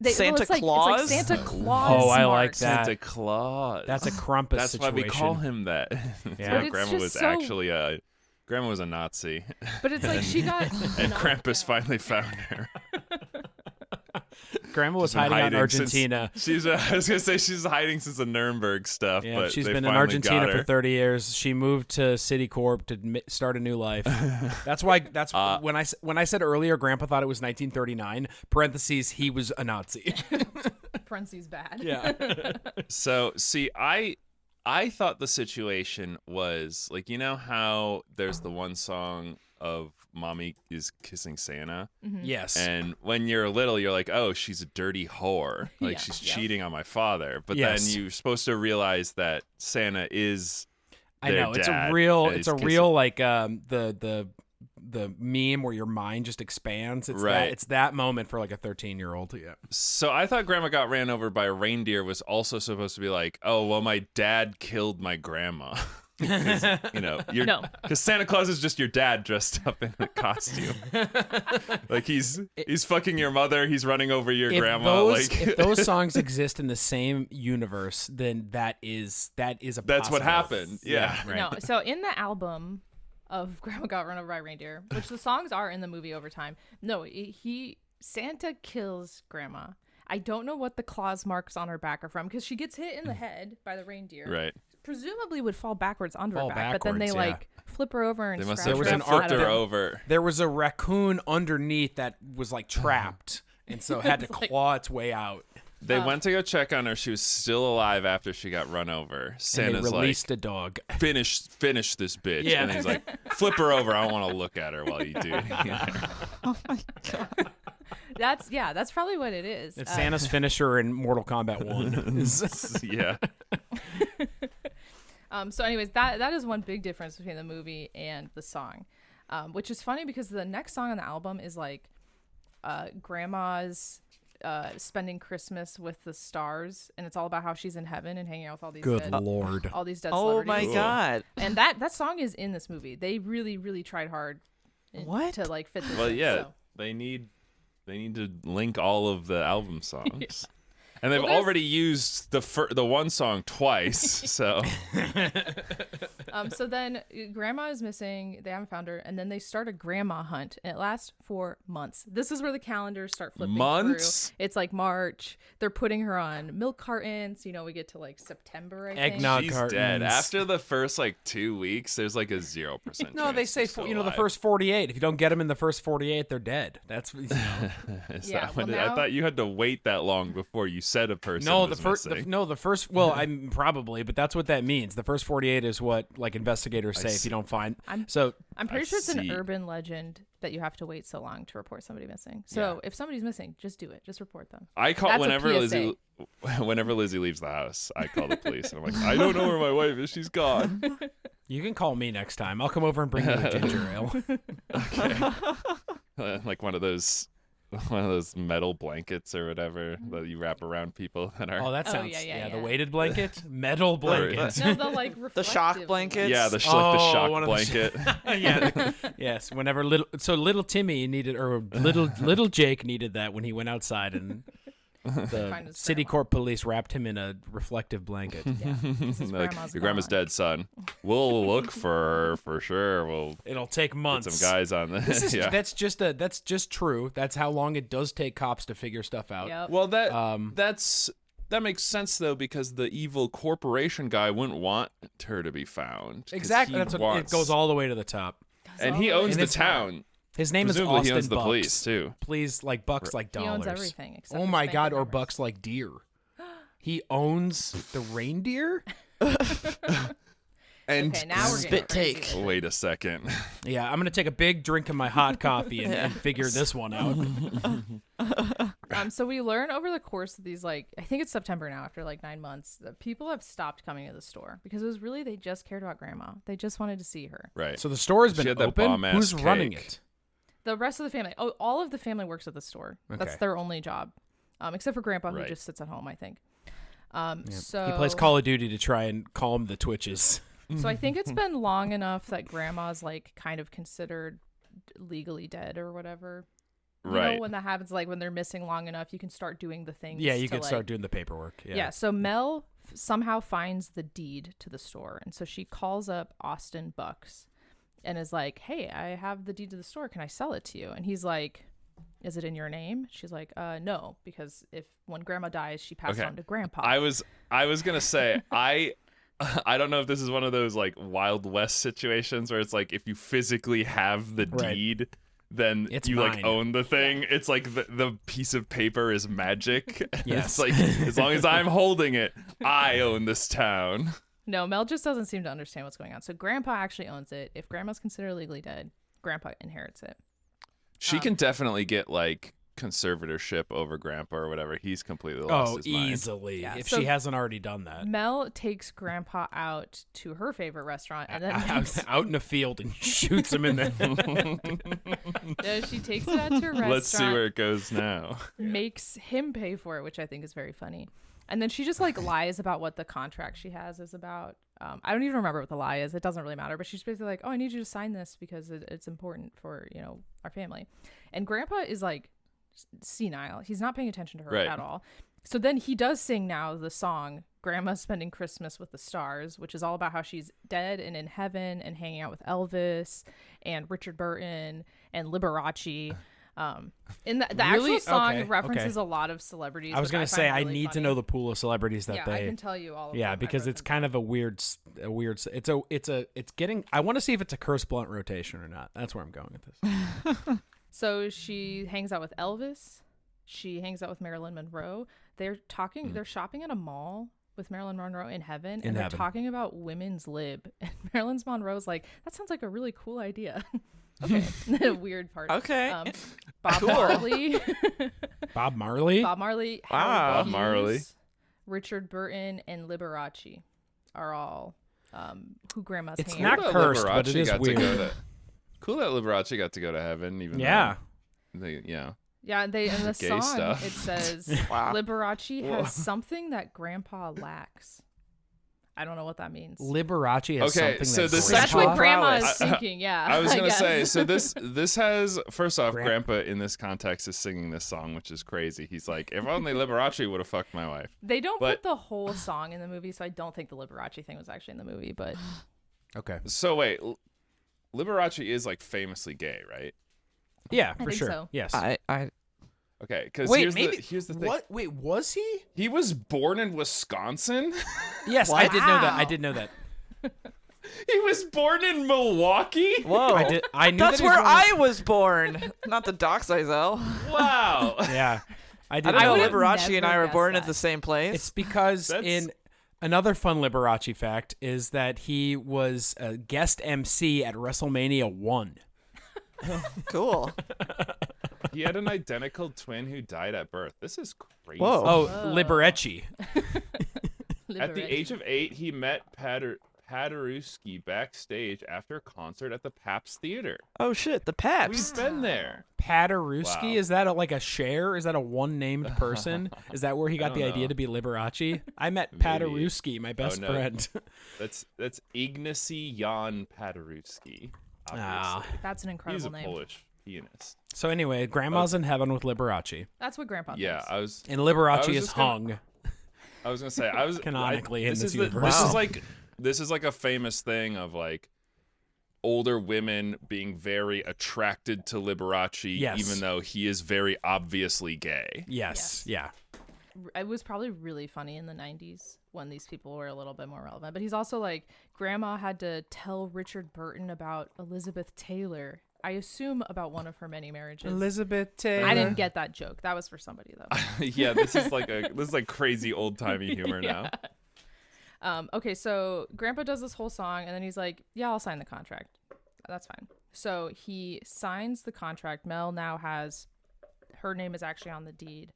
Well, it's Claus? It's like Santa Claus. Oh, I like marks. that. Santa Claus. That's a Krampus That's situation. why we call him that. Yeah. But it's Grandma just was so- actually Grandma was a Nazi, But it's like she got and Krampus finally found her. Grandma was Been hiding out in hiding since- Argentina. She's. I was gonna say she's hiding since the Nuremberg stuff. Yeah, but she's they been in finally Argentina got her. for 30 years. She moved to Citicorp to start a new life. That's why. That's when I said earlier, Grandpa thought it was 1939. Parentheses, he was a Nazi. Prince's bad. Yeah. So see, I thought the situation was like, you know how there's the one song of Mommy is kissing Santa. Yes. And when you're little, you're like, oh, she's a dirty whore. Like, Yeah. she's Yep. cheating on my father. But Yes. then you're supposed to realize that Santa is I their know it's a dad, real and it's he's a kissing- real like the meme where your mind just expands. It's Right. it's that moment for like a 13-year-old. Yeah. So I thought Grandma Got Ran Over by a Reindeer was also supposed to be like, oh, well, my dad killed my grandma. Because, No. because Santa Claus is just your dad dressed up in a costume. Like he's fucking your mother. He's running over your grandma. If those songs exist in the same universe, then that is a that's possible- what happened. Yeah. right. No, so in the album of Grandma Got Run Over by Reindeer, which the songs are in the movie over time, no, Santa kills Grandma. I don't know what the claws marks on her back are from because she gets hit in the head by the reindeer. Right. Presumably would fall backwards onto Fall her back, but then they backwards, yeah. like flip her over and They must scratch have was her an up. flipped I don't her know. over. There was a raccoon underneath that was like trapped, and so had to It's like- claw its way out. They went to go check on her. She was still alive after she got run over. And Santa's they like, released a dog. finish this bitch. Yeah. And he's like, flip her over. I don't want to look at her while you do it. That's probably what it is. It's Santa's finisher in Mortal Kombat 1. Yeah. So anyways, that is one big difference between the movie and the song, which is funny because the next song on the album is like Grandma's spending Christmas with the stars, and it's all about how she's in heaven and hanging out with all these Good dead, lord. all these dead Oh celebrities. my God. And that song is in this movie. They really, really tried hard What? to like fit this Well, in, yeah. so. They need to link all of the album songs. And they've Well, there's- already used the one song twice, so So then Grandma is missing. They haven't found her, and then they start a grandma hunt, and it lasts for months. This is where the calendars start flipping Months? through. It's like March. They're putting her on milk cartons. We get to like September. I think. Eggnog. she's cartons. dead. After the first 2 weeks, there's like a 0%. No, they chance say she's still the alive. first 48. If you don't get them in the first 48, they're dead. That's Is Yeah, that what well, I now- thought you had to wait that long before you said a person no, was the first. missing. The first. Well, I'm probably, but that's what that means. The first 48 is what like investigators say if see. you don't find. I'm pretty I sure it's an see. urban legend that you have to wait so long to report somebody missing. So if somebody's missing, just do it. Just report them. I call That's a whenever Lizzie leaves the house, I call the police and I'm like, I don't know where my wife is. She's gone. You can call me next time. I'll come over and bring you a ginger ale. Like one of those metal blankets or whatever that you wrap around people that are. Oh, that Oh, sounds. yeah. The weighted blanket, metal blanket. No, the like The shock reflective blankets? Yeah, the Oh, shock one of the blanket. yeah. Yes. Whenever little Timmy needed, or little Jake needed that when he went outside, and the Find his city grandma. court police wrapped him in a reflective blanket. Yeah, 'cause his Like, grandma's your grandma's gone. dead, son. We'll look for her for sure. We'll It'll take get months. some guys on this. This is Yeah. that's just true. That's how long it does take cops to figure stuff out. Yep. Well, Um, that makes sense though, because the evil corporation guy wouldn't want her to be found. 'cause Exactly. he That's what wants- it goes all the way to the top. and he all the way owns to the the top. town. His name is Presumably, Austin he owns the Bucks. police too. Please, like bucks, like He dollars. owns everything except Oh his my bank god, or numbers. bucks like deer. He owns the reindeer. And Okay, now we're getting Spit crazy. take. wait a second. Yeah, I'm gonna take a big drink of my hot coffee and figure this one out. So we learn over the course of these, I think it's September now, after 9 months, that people have stopped coming to the store because it was really, they just cared about Grandma. They just wanted to see her. Right. So the store has She been had that open. bomb-ass Who's running cake. it? The rest of the family, all of the family works at the store. That's Okay. their only job, except for Grandpa, who Right. just sits at home, I think. Yeah. So He plays Call of Duty to try and calm the twitches. So I think it's been long enough that Grandma's kind of considered legally dead or whatever. You Right. know, when that happens, when they're missing long enough, you can start doing the things. Yeah, you to, can start doing the paperwork. Yeah. Yeah. So Mel somehow finds the deed to the store, and so she calls up Austin Bucks, and is like, "Hey, I have the deed to the store. Can I sell it to you?" And he's like, "Is it in your name?" She's like, "No, because when Grandma dies, she passed Okay. on to Grandpa." I was gonna say I don't know if this is one of those Wild West situations where it's if you physically have the Right. deed, then It's you mine. own the thing. It's the piece of paper is magic. Yes. It's as long as I'm holding it, I own this town. No, Mel just doesn't seem to understand what's going on. So Grandpa actually owns it. If Grandma's considered legally dead, Grandpa inherits it. She can definitely get like conservatorship over Grandpa or whatever. He's completely lost his mind. Easily. Yeah, If so she hasn't already done that. Mel takes Grandpa out to her favorite restaurant and then Out in a field and shoots him in the no, she takes it out to her restaurant. Let's see where it goes now. Makes him pay for it, which I think is very funny. And then she just like lies about what the contract she has is about. I don't even remember what the lie is. It doesn't really matter. But she's basically like, "Oh, I need you to sign this because it's important for our family." And Grandpa is like senile. He's not paying attention to her at all. So then he does sing now the song "Grandma's Spending Christmas with the Stars," which is all about how she's dead and in heaven and hanging out with Elvis and Richard Burton and Liberace. In the actual song references a lot of celebrities. I was going to say, really I need funny. to know the pool of celebrities that I can tell you all of Yeah, them. because it's kind of a weird, it's getting, I want to see if it's a Curse Blunt rotation or not. That's where I'm going with this. So she hangs out with Elvis. She hangs out with Marilyn Monroe. They're talking, they're shopping at a mall with Marilyn Monroe in heaven. And they're talking about women's lib. And Marilyn Monroe's like, that sounds like a really cool idea. Okay. Weird part. Okay. Bob Marley. Bob Marley? Bob Marley. Wow. Howard Bob Marley. Hughes, Richard Burton, and Liberace are all who Grandma's It's hanging not out with. cursed, but it is weird. Cool that Liberace got to go to heaven, even Yeah. though Yeah, in the Gay song stuff. it says Wow. Liberace has something that Grandpa lacks. I don't know what that means. Liberace has Okay, something so that this is That's Grandpa- what Grandma is prowess. thinking. Yeah, I was gonna guess. say, so this has first off, Gran- Grandpa in this context is singing this song, which is crazy. He's like, if only Liberace would have fucked my wife. They don't but- put the whole song in the movie, so I don't think the Liberace thing was actually in the movie. But Okay. So wait, Liberace is like famously gay, right? Yeah, I for think sure. so. Yes. I Okay, because Wait, here's maybe. the thing. What? Wait, was he? He was born in Wisconsin. Yes, I did know that. I did know that. He was born in Milwaukee. whoa. I knew That's that he was where one of I was born, not the Doxizel. Wow. the- Yeah, I I did don't know. know would've that. Liberace and I never were born guessed at the that. same place. It's because That's- in another fun Liberace fact is that he was a guest MC at WrestleMania 1. cool. He had an identical twin who died at birth. This is crazy. Whoa. Oh, Liberace. At the Liberace. age of 8, he met Paderewski backstage after a concert at the Pabst Theater. Oh shit, the We've Paps. been there. Paderewski, Wow. is that like a share? Is that a one named person? Is that where he got don't the idea know. to be Liberace? I met Maybe. Paderewski, my best no. friend. That's Ignacy Jan Paderewski. Ah. Obviously. That's an He's incredible a name. Polish pianist. So anyway, Grandma's in heaven with Liberace, That's what Grandpa Yeah, thinks. and Liberace I was is just gonna- hung. I was gonna say I was Canonically in this this is the- universe. This Wow. is like a famous thing of like older women being very attracted to Liberace, Yes. even though he is very obviously gay. Yes, yeah. It was probably really funny in the 90s when these people were a little bit more relevant. But he's also like, Grandma had to tell Richard Burton about Elizabeth Taylor. I assume about one of her many marriages. Elizabeth Taylor. I didn't get that joke. That was for somebody though. Yeah, this is like crazy old timey humor now. Okay, so Grandpa does this whole song, and then he's like, "Yeah, I'll sign the contract. That's fine." So he signs the contract. Mel now has her name is actually on the deed.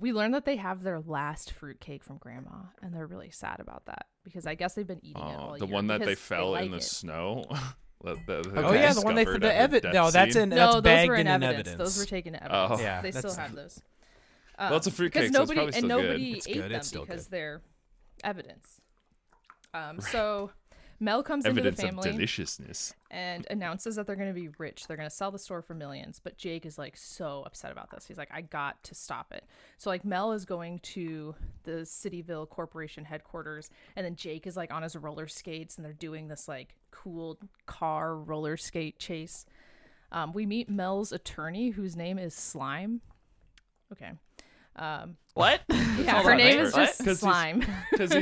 We learn that they have their last fruitcake from Grandma, and they're really sad about that because I guess they've been eating it all The year one that they because fell like in the it. snow. Oh yeah, the one they discovered the at her evidence. death No, that's scene. in No, that's those bagged were in in evidence. Those were taken to evidence. Oh. Yeah, they still that's- have those. Well, it's a fruitcake, Because so it's nobody probably and still good. nobody It's ate good, them it's still because good. they're evidence. So Mel comes into the Evidence of family deliciousness. and announces that they're going to be rich. They're going to sell the store for millions. But Jake is like so upset about this. He's like, I got to stop it. So like Mel is going to the Cityville Corporation headquarters, and then Jake is like on his roller skates, and they're doing this like cool car roller skate chase. We meet Mel's attorney, whose name is Slime. Okay. What? Yeah, Hold her on, name wait, is what? just 'Cause he's- Slime. Because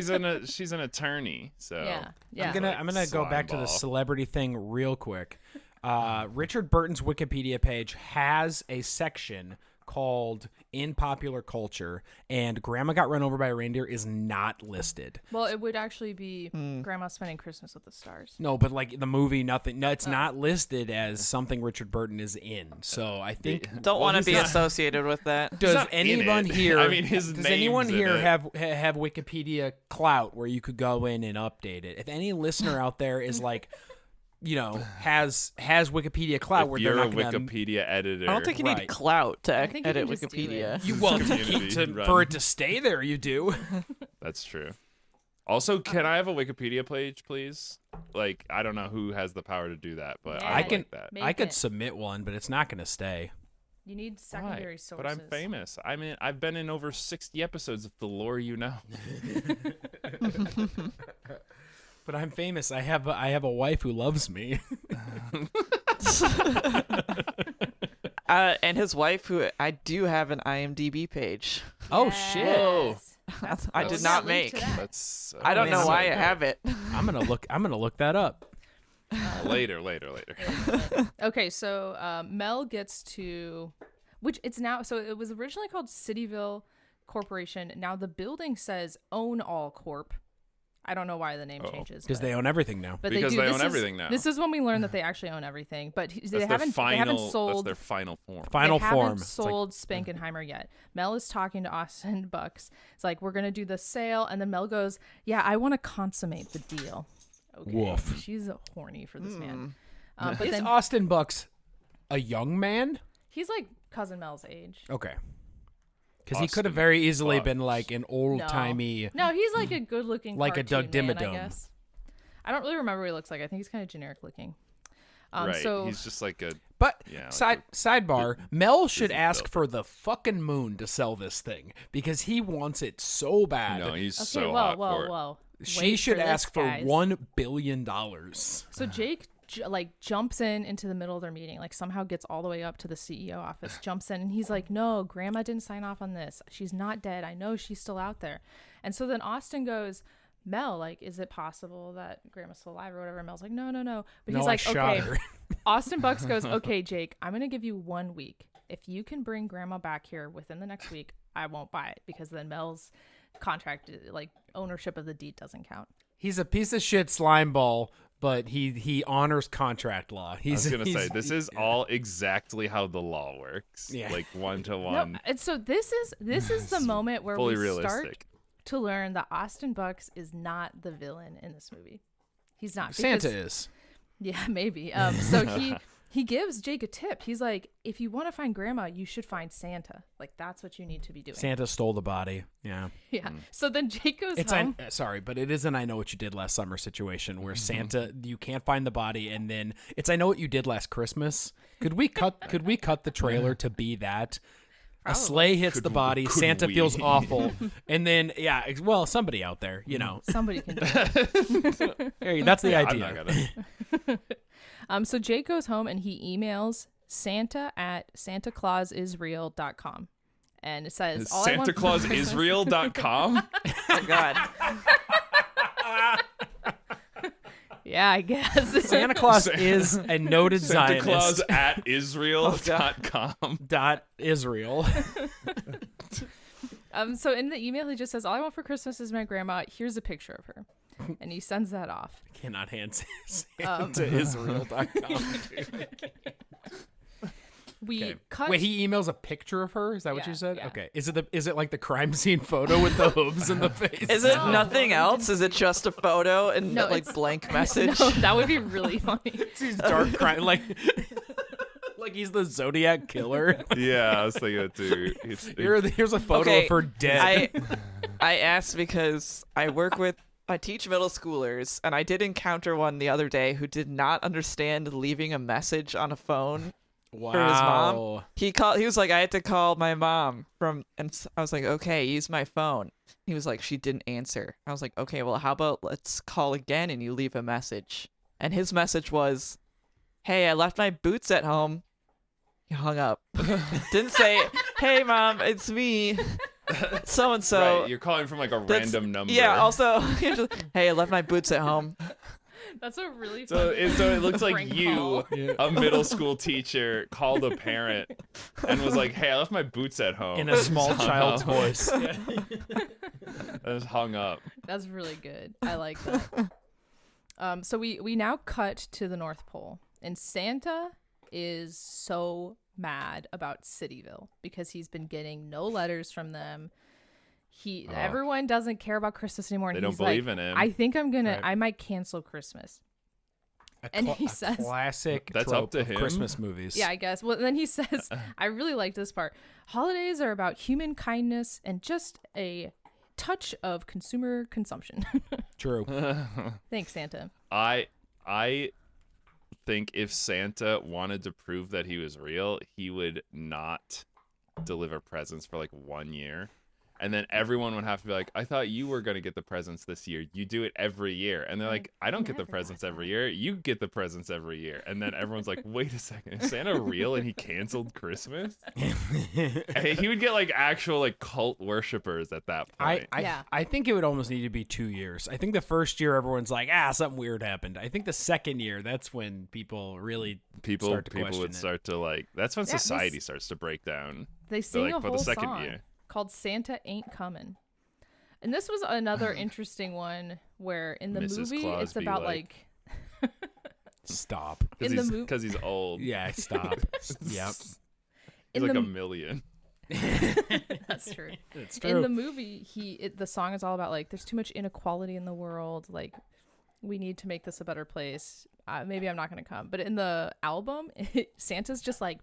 she's an attorney, so Yeah. I'm gonna go back to the Slimeball. celebrity thing real quick. Richard Burton's Wikipedia page has a section called in popular culture, and Grandma Got Run Over by a Reindeer is not listed. Well, it would actually be Grandma Spending Christmas with the Stars. No, but like the movie, nothing. No, it's not listed as something Richard Burton is in. So I think Don't want to be associated with that. does anyone here? I mean, his does anyone name's in here it. have Wikipedia clout where you could go in and update it? If any listener out there is like, has Wikipedia clout If where you're they're a not gonna. Wikipedia editor, I don't think you need Right. clout to think you edit can just do Wikipedia. it. You want to Community keep to run. for it to stay there. You do. That's true. Also, can I have a Wikipedia page, please? Like, I don't know who has the power to do that, but Yeah, I I like can. that. Make I could it. submit one, but it's not going to stay. You need Why? secondary sources. But I'm famous. I mean, I've been in over 60 episodes of The Lore You Know. But I'm famous. I have a wife who loves me. And his wife, who I do have an IMDb page. Oh shit! Yes. I Let's did not link to make. that. That's I don't know man, why I so have it. I'm gonna look that up. later. Okay, so Mel gets to, which it's now. So it was originally called Cityville Corporation. Now the building says Own All Corp. I don't know why the name changes Because but- they own everything now. But Because they do. they This own is- everything now. This is when we learn that they actually own everything. But they That's haven't That's sold. their final form. Final they form. haven't sold Spankenheimer yet. Mel is talking to Austin Bucks. It's like, we're gonna do the sale, and then Mel goes, "Yeah, I want to consummate the deal." Okay, Woof. she's horny for this man. But Is then Austin Bucks a young man? he's like cousin Mel's age. Okay. Because he could have Austin very easily Bucks. been like an old timey. No, he's like a good-looking, Like a Doug cartoon man, I Dimmadome. guess. I don't really remember what he looks like. I think he's kind of generic looking. Right. So He's just like a. But Yeah, like sidebar, Mel should Disney ask built. for the fucking moon to sell this thing because he wants it so bad. No, he's okay, so whoa, hot whoa, for it. whoa. She Wait should for this, ask for guys. $1 billion. So Jake jumps into the middle of their meeting, like somehow gets all the way up to the CEO office, jumps in, and he's like, "No, Grandma didn't sign off on this. She's not dead. I know she's still out there." And so then Austin goes, "Mel, like, is it possible that Grandma's still alive or whatever?" Mel's like, "No, no, no." But No, he's I like, shot "Okay." her. Austin Bucks goes, "Okay, Jake, I'm gonna give you 1 week. If you can bring Grandma back here within the next week, I won't buy it because then Mel's contract, like ownership of the deed, doesn't count." He's a piece of shit slime ball, but he honors contract law. I was gonna say this is all exactly how the law works. Yeah. Like 1 to No, 1. and so this is the moment where Fully we start realistic. to learn that Austin Bucks is not the villain in this movie. He's not. Santa because- is. Yeah, maybe. So he gives Jake a tip. He's like, if you want to find Grandma, you should find Santa. Like, that's what you need to be doing. Santa stole the body. Yeah. Yeah. So then Jake goes It's home. sorry, but it is an I know what you did last summer situation where Mm-hmm. Santa you can't find the body and then it's I know what you did last Christmas. Could we cut the trailer to be that? A sleigh hits the body, could Santa we? feels awful, and then well, somebody out there, Somebody can do it. hey, that's the I'm idea. not gonna. So Jake goes home and he emails Santa at SantaClausIsreal.com. And it says, all I want for Christmas- SantaClausIsrael.com? Oh God. Yeah, I guess. Santa Claus is a noted Santa Claus Zionist. at Israel.com. Israel. So in the email, he just says, all I want for Christmas is my grandma. Here's a picture of her. And he sends that off. Cannot hand Santa Israel.com. We cut. Wait, he emails a picture of her? Is that what Yeah, you said? yeah. Okay. Is it like the crime scene photo with the hooves in the face? Is it No. nothing else? Is it just a photo and No, like it's- blank message? No, that would be really funny. He's dark crime like like he's the Zodiac killer. Yeah, I was thinking it too. Here's a photo Okay, of her dead. I asked because I teach middle schoolers, and I did encounter one the other day who did not understand leaving a message on a phone Wow. for his mom. He was like, I had to call my mom I was like, okay, use my phone. He was like, she didn't answer. I was like, okay, well, how about let's call again and you leave a message. And his message was, hey, I left my boots at home. He hung up. Didn't say, hey mom, it's me. So and so. Right, you're calling from like a random number. Yeah, also, hey, I left my boots at home. That's a really So it looks like prank you, call. a middle school teacher, called a parent and was like, "Hey, I left my boots at home." In a small child's voice. And just hung up. That's really good. I like that. So we now cut to the North Pole, and Santa is so mad about Cityville because he's been getting no letters from them. Everyone doesn't care about Christmas anymore. And They don't he's believe like, in him. I think Right. I might cancel Christmas. And he says, classic That's trope up to of him. Christmas movies. Yeah, I guess. Well, then he says, I really like this part. Holidays are about human kindness and just a touch of consumer consumption. True. Thanks, Santa. I think if Santa wanted to prove that he was real, he would not deliver presents for like 1 year. And then everyone would have to be like, I thought you were going to get the presents this year. You do it every year. And they're like, I don't get the presents every year. You get the presents every year. And then everyone's like, wait a second. Is Santa real and he canceled Christmas? And he would get like actual like cult worshippers at that point. I think it would almost need to be 2 years. I think the first year everyone's like, something weird happened. I think the second year, that's when people really start to question would it. start to like, that's when society starts to break down. They sing like, a for whole the second song year. called Santa Ain't Coming. And this was another interesting one where in the Mrs. movie Claus it's be about like- Stop. in the movie. Because he's old. Yeah, stop. Yep. He's In like the- a million. That's true. It's true. In the movie, the song is all about like there's too much inequality in the world. Like we need to make this a better place. Maybe I'm not gonna come. But in the album, Santa's just like,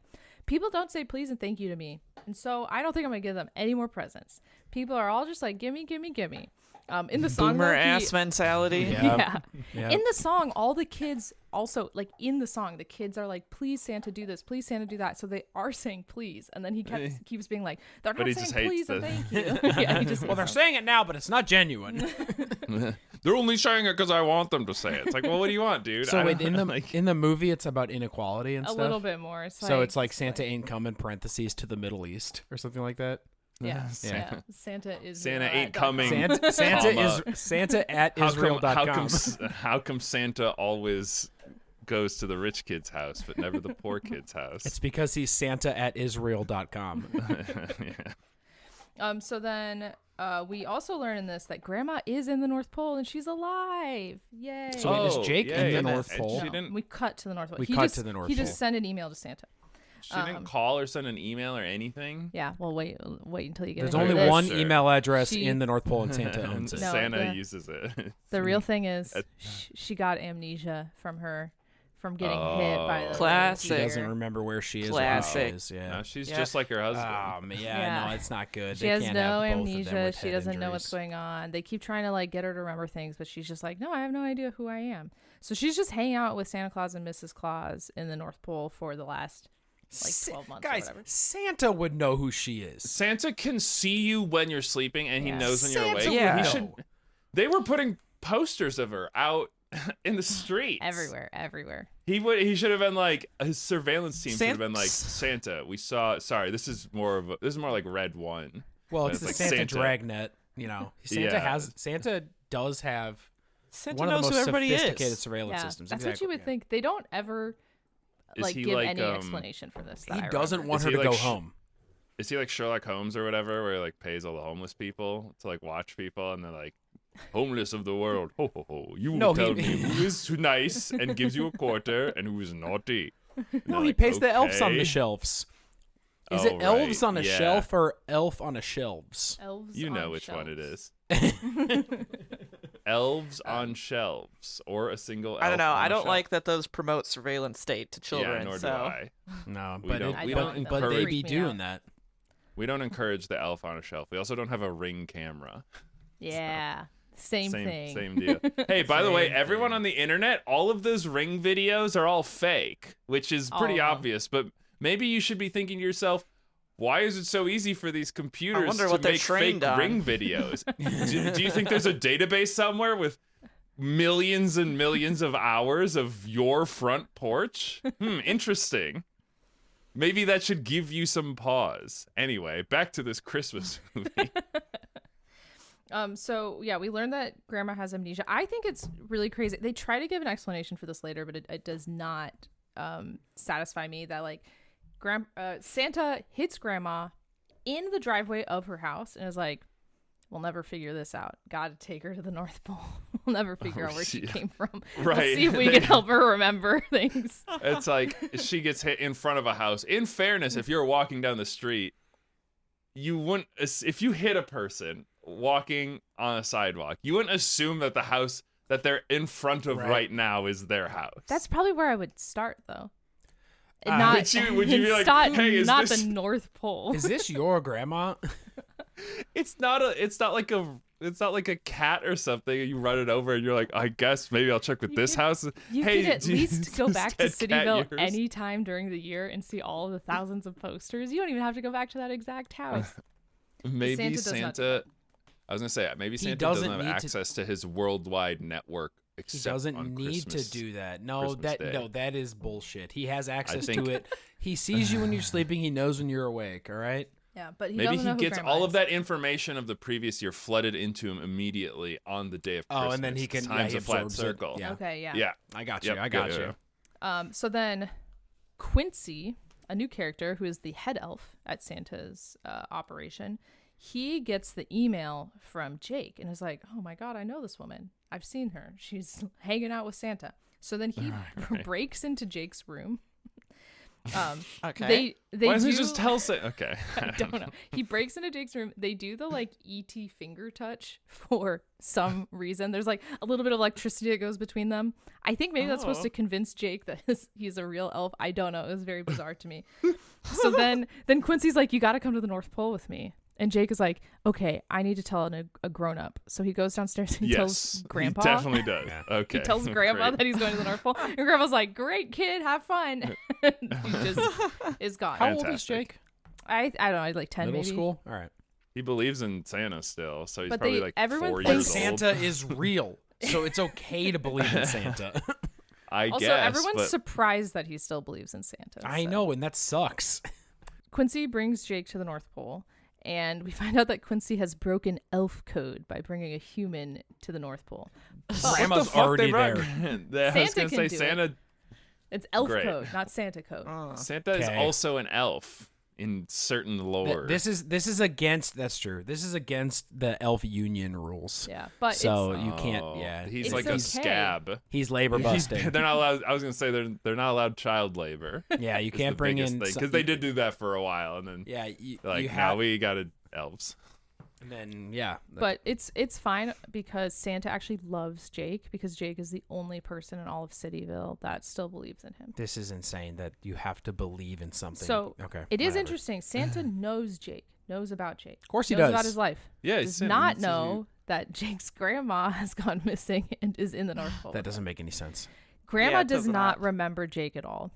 people don't say please and thank you to me, and so I don't think I'm gonna give them any more presents. People are all just like gimme, gimme, gimme. In the song, Boomer though, ass mentality. Yeah. Yeah. In the song, all the kids also like in the song, the kids are like, "Please Santa, do this. Please Santa, do that." So they are saying please, and then he keeps being like, "They're But not he saying just hates please and the- thank you." Yeah, he just Well, they're saying it now, but it's not genuine. They're only saying it because I want them to say it. It's like, well, what do you want, dude? So I wait, don't- in the movie, it's about inequality and a stuff. little bit more. So it's like Santa ain't coming (parentheses) to the Middle East or something like that. Yeah, Yeah. yeah. Santa is Santa at ain't dot coming. com. Santa is Santa at Israel.com. How come Santa always goes to the rich kid's house but never the poor kid's house? It's because he's Santa at Israel.com. Yeah. So then we also learn in this that Grandma is in the North Pole and she's alive. Yay! So wait, is Jake in the North and Pole? She No, didn't. we cut to the North Pole. We He cut just- to the North He Pole. just sent an email to Santa. She didn't call or send an email or anything. Yeah, well, wait until you get There's into only this. one Sure. email address She- in the North Pole, and Santa And owns it. No, Santa uses it. The real thing is Uh, she got amnesia from getting hit by the Classic. She deer. doesn't remember where she is. Classic. Or who she is. Yeah. No, she's Yeah. just like her husband. Yeah. No, it's not good. She They has can't no have both of them amnesia. with She head doesn't know what's injuries. going on. They keep trying to like get her to remember things, but she's just like, no, I have no idea who I am. So she's just hanging out with Santa Claus and Mrs. Claus in the North Pole for the last like 12 months or Guys, whatever. Santa would know who she is. Santa can see you when you're sleeping, and he Yeah. knows when you're Santa awake. would Yeah. He know. should. They were putting posters of her out in the streets. Everywhere. He should have been like, his surveillance team should have been like, Sans- Santa, we saw. Sorry, this is more like Red One. Well, It's it's the like Santa, Santa. Dragnet. You know, Santa does have Santa one of knows the who most everybody sophisticated is. surveillance Yeah, systems. that's what you would Exactly. think. They don't ever Is like he give like, any explanation for this. that He I doesn't remember. want Is her he to like go sh- home. Is he like Sherlock Holmes or whatever, where he like pays all the homeless people to like watch people, and they're like, homeless of the world, ho ho ho, you will No, tell he- me who is nice and gives you a quarter and who is naughty. And No, they're he like, pays the elves on the "Okay." shelves. Is Oh, it elves right, on a yeah. shelf or elf on a shelves? Elves You know on which one it shelves. is. Elves on shelves, or a single. I don't elf know. on I a don't shelf. like that those promote surveillance state to children. Yeah, nor so do I. No, We but don't- it, we but, don't but they encourage- be Freak me doing out. that. We don't encourage the elf on a shelf. We also don't have a Ring camera. Yeah. Same thing. Same deal. Hey, by the way, Same everyone thing. on the internet, all of those Ring videos are all fake, which is All pretty of 'em. obvious. But maybe you should be thinking to yourself, why is it so easy for these computers wonder to what they're make trained fake on. Ring videos? do you think there's a database somewhere with millions and millions of hours of your front porch? Interesting. Maybe that should give you some pause. Anyway, back to this Christmas movie. So yeah, we learned that grandma has amnesia. I think it's really crazy. They try to give an explanation for this later, but it does not satisfy me that like Santa hits grandma in the driveway of her house and is like, we'll never figure this out. Gotta take her to the North Pole. We'll never figure out where she came from. Right. We'll see if we can help her remember things. It's like she gets hit in front of a house. In fairness, if you're walking down the street, you wouldn't, if you hit a person walking on a sidewalk, you wouldn't assume that the house that they're in front of right now is their house. That's probably where I would start, though. Would you be like, hey, is not this the North Pole? Is this your grandma? It's not like a cat or something. You run it over and you're like, I guess maybe I'll check with this house. You hey, could at least go back to dead cat Cityville yours? anytime during the year and see all of the thousands of posters. You don't even have to go back to that exact house. Maybe Santa does not do Santa. I was gonna say maybe Santa doesn't have access to his worldwide network. He doesn't need Christmas, to do that. No, Christmas Day. that is bullshit. He has access think- to it. He sees you when you're sleeping. He knows when you're awake. All right. Yeah, but he Maybe doesn't know he who gets grandma all of is. that information of the previous year flooded into him immediately on the day of Christmas. Oh, and then he can times he a flat absorbs it. circle. Yeah. Okay, yeah. Yeah. I got you. Yep, I got yeah, you. So then Quincy, a new character who is the head elf at Santa's operation, he gets the email from Jake and is like, oh my God, I know this woman. I've seen her. She's hanging out with Santa. So then he breaks into Jake's room. Okay. They Why doesn't do, he just tell Santa? Okay. I don't know. He breaks into Jake's room. They do the like ET finger touch for some reason. There's like a little bit of electricity that goes between them. I think maybe that's supposed to convince Jake that he's a real elf. I don't know. It was very bizarre to me. So then Quincy's like, you got to come to the North Pole with me. And Jake is like, okay, I need to tell a grown up. So he goes downstairs and tells Grandpa. He definitely does. Okay. He tells Grandpa that he's going to the North Pole. And Grandpa's like, great kid, have fun. He just is gone. How old is Fantastic. Jake? I don't know, like 10 Middle maybe. school. All right. He believes in Santa still, so he's But probably they- like everyone 4 thinks years old. Santa is real, so it's okay to believe in Santa. I Also, guess. everyone's but surprised that he still believes in Santa. I so. know, and that sucks. Quincy brings Jake to the North Pole, and we find out that Quincy has broken elf code by bringing a human to the North Pole. Grandma's already there. I was Santa gonna can say do Santa. It's elf Great. code, not Santa code. Santa is Okay. also an elf in certain lore. This is against. That's true. This is against the elf union rules. Yeah, but So it's, you can't. Oh, Yeah, he's It's like okay. a scab. he's labor busting. They're not allowed. I was gonna say they're not allowed child labor. Yeah, you Is can't the bring biggest in thing, because they did do that for a while, and then Yeah, you like have. now we got elves. And then yeah, but it's fine because Santa actually loves Jake because Jake is the only person in all of Cityville that still believes in him. this is insane that you have to believe in something. So okay, it is whatever. interesting. Santa knows Jake, knows about Jake. Of course he knows does. about his life. Yeah, Does not know that Jake's grandma has gone missing and is in the North Pole. That doesn't make any sense. Grandma Yeah, it does does not not. remember Jake at all.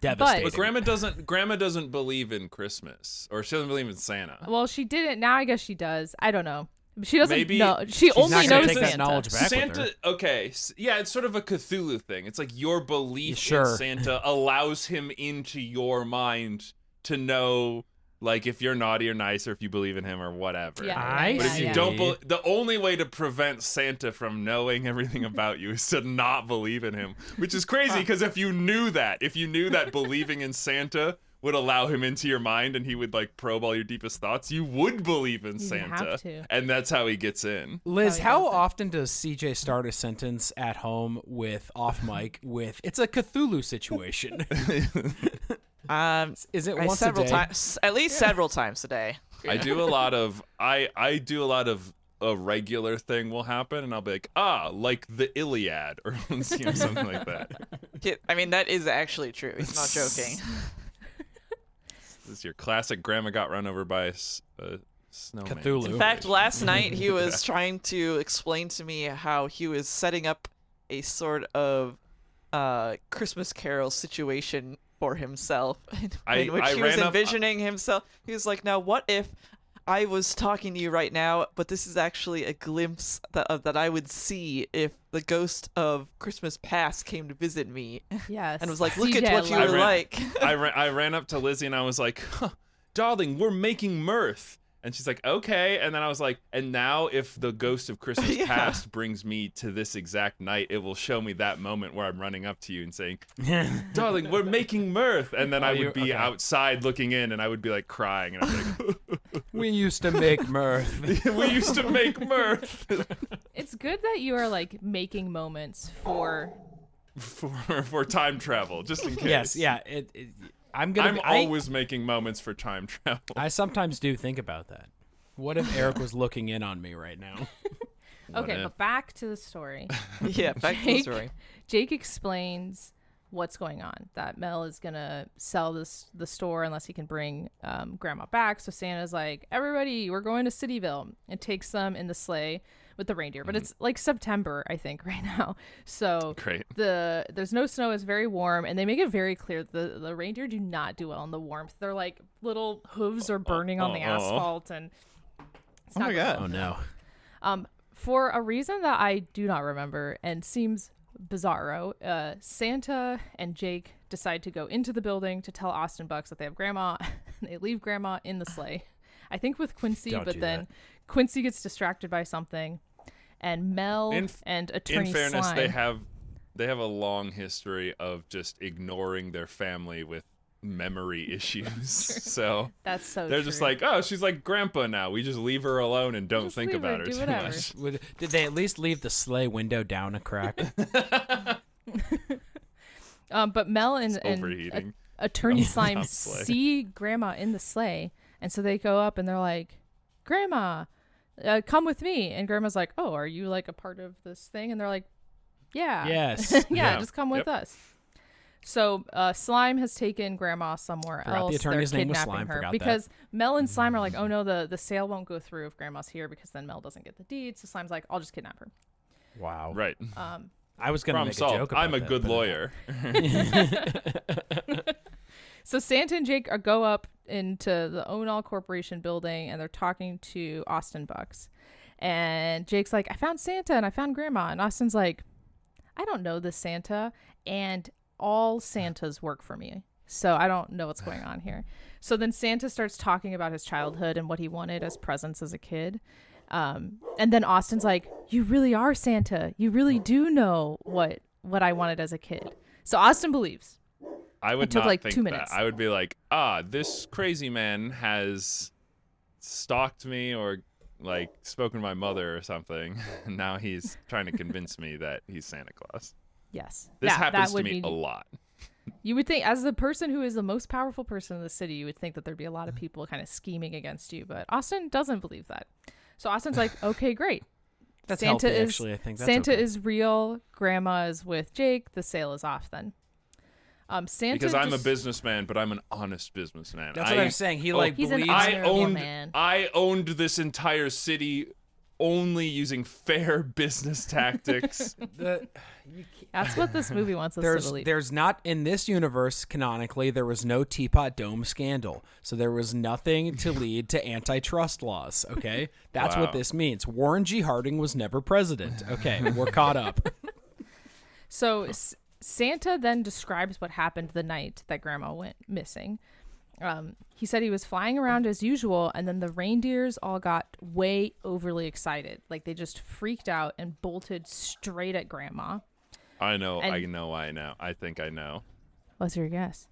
Devastating. But grandma doesn't believe in Christmas, or she doesn't believe in Santa. Well, she didn't. Now I guess she does. I don't know. She doesn't Maybe know. She she's only not gonna knows take that Santa. knowledge back with Santa, her. okay, yeah, it's sort of a Cthulhu thing. It's like your belief Sure. in Santa allows him into your mind to know, like, if you're naughty or nice, or if you believe in him or whatever. Yeah, I But if you yeah. don't, the only way to prevent Santa from knowing everything about you is to not believe in him, which is crazy because if you knew that believing in Santa would allow him into your mind and he would like probe all your deepest thoughts, you would believe in You Santa, have to. and that's how he gets in. Liz, How he how does it. often does CJ start a sentence at home with off mic with "It's a Cthulhu situation"? Is it once several a day? times, at least several times a day. I do a lot of I do a lot of a regular thing will happen and I'll be like, like the Iliad or something like that. I mean, that is actually true. He's not joking. This is your classic grandma got run over by a snowman. Cthulhu. In fact, last night he was trying to explain to me how he was setting up a sort of Christmas Carol situation for himself, in which he was envisioning himself. He was like, "Now, what if I was talking to you right now, but this is actually a glimpse that I would see if the ghost of Christmas past came to visit me Yes. and was like, look CJ, at what you I were love like." I ran up to Lizzie and I was like, Darling, we're making mirth. And she's like, okay. And then I was like, and now if the ghost of Christmas past brings me to this exact night, it will show me that moment where I'm running up to you and saying, darling, we're making mirth. And then I would be outside looking in, and I would be like crying. And I'd be like, we used to make mirth. we used to make mirth. It's good that you are like making moments for time travel, just in case. Yes, yeah. I'm always making moments for time travel. I sometimes do think about that. What if Eric was looking in on me right now? Okay, but back to the story. Yeah, back to the story. Jake explains what's going on. That Mel is gonna sell the store unless he can bring Grandma back. So Santa's like, everybody, we're going to Cityville, and takes them in the sleigh with the reindeer. But it's like September, I think, right now. So great. There's no snow. It's very warm, and they make it very clear the reindeer do not do well in the warmth. They're like little hooves are burning on the asphalt, and it's not my God. Oh no. For a reason that I do not remember and seems bizarro, Santa and Jake decide to go into the building to tell Austin Bucks that they have Grandma. And they leave Grandma in the sleigh, I think with Quincy, but then Quincy gets distracted by something, and Mel and Attorney In fairness, Slime, they have a long history of just ignoring their family with memory issues. So that's so they're true. just like, oh, she's like Grandpa now. We just leave her alone and don't Just think leave her, about her do too whatever. much. Did they at least leave the sleigh window down a crack? But Mel and Overheating. Attorney Slime sleigh. see Grandma in the sleigh, and so they go up and they're like, Grandma, come with me. And Grandma's like, oh, are you like a part of this thing? And they're like, yeah. Yes. yeah, just come with us. So Slime has taken Grandma somewhere else. The attorney's They're name was kidnapping Slime. her Forgot because Mel and Slime are like, oh no, the sale won't go through if Grandma's here, because then Mel doesn't get the deed. So Slime's like, I'll just kidnap her. Wow. Right. I was going to Problem make a solved. joke about I'm a that, good but- lawyer. So Santa and Jake go up into the Own All Corporation building, and they're talking to Austin Bucks. And Jake's like, I found Santa and I found Grandma. And Austin's like, I don't know this Santa, and all Santas work for me, so I don't know what's going on here. So then Santa starts talking about his childhood and what he wanted as presents as a kid. And then Austin's like, you really are Santa. You really do know what I wanted as a kid. So Austin believes. I would It took not like think 2 that. minutes. I would be like, this crazy man has stalked me or like spoken to my mother or something. And now he's trying to convince me that he's Santa Claus. Yes. This that happens to would me be, a lot. You would think, as the person who is the most powerful person in the city, you would think that there'd be a lot of people kind of scheming against you. But Austin doesn't believe that. So Austin's like, okay, great. That's Santa healthy, is actually. I think that's Santa okay. is real. Grandma is with Jake. The sale is off then. Santa Because I'm a just- businessman, but I'm an honest businessman. That's what I'm saying. He like He's an believes. honorable man. I owned this entire city only using fair business tactics. That's what this movie wants us to believe. There's not in this universe canonically. There was no Teapot Dome scandal, so there was nothing to lead to antitrust laws. Okay, that's what Wow. this means. Warren G. Harding was never president. Okay, we're caught up. So Santa then describes what happened the night that Grandma went missing. He said he was flying around as usual, and then the reindeers all got way overly excited. Like they just freaked out and bolted straight at Grandma. I know. And- I know. I think I know. What's your guess?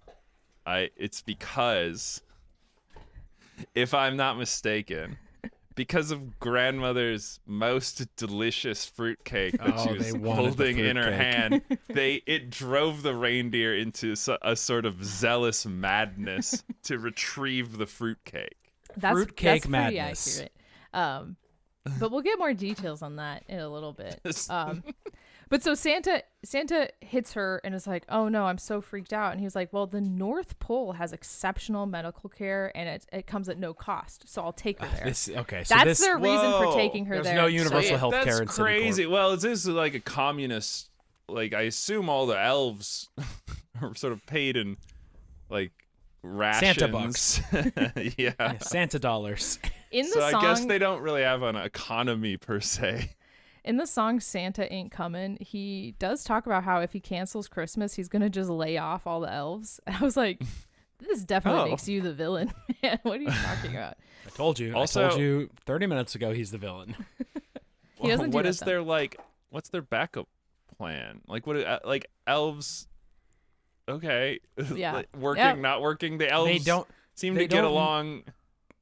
It's because, if I'm not mistaken, because of grandmother's most delicious fruitcake that she Oh, was they wanted the holding in her hand, fruitcake. it drove the reindeer into a sort of zealous madness to retrieve the fruitcake. Fruitcake that's madness. pretty accurate. But we'll get more details on that in a little bit. But so Santa hits her and is like, oh no, I'm so freaked out. And he was like, well, the North Pole has exceptional medical care and it comes at no cost. So I'll take her there. That's their reason for Whoa. taking her There's there. no universal Yeah, health care that's in City crazy. Corp. Well, this is like a communist. Like, I assume all the elves are sort of paid in like rations. Santa bucks. Yeah. Yeah, Santa dollars. In the So song, I guess they don't really have an economy per se. in the song Santa Ain't Comin', he does talk about how if he cancels Christmas, he's going to just lay off all the elves. And I was like, This definitely Oh. makes you the villain, man. What are you talking about? I told you. Also- I told you 30 minutes ago he's the villain. He doesn't do What that, is though. their like? What's their backup plan? Like what? Like elves? Okay. Yeah. Like, working, Yep. not working. The elves They don't. seem they to get don't- along.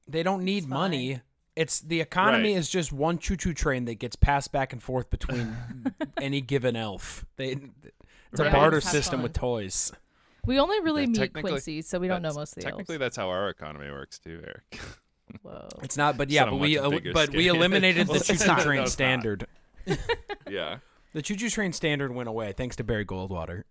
They don't need It's money. It's the economy Right. is just one choo-choo train that gets passed back and forth between any given elf. It's a Yeah, barter just have system fun. with toys. We only really Yeah, meet technically- Quincy, so we don't know That's- most of the Technically, elves. that's how our economy works too, Eric. Whoa. It's not, but It's yeah, on a but we much bigger but we scale. eliminated the Well, it's choo-choo not. train No, it's not. standard. Yeah. The choo-choo train standard went away thanks to Barry Goldwater.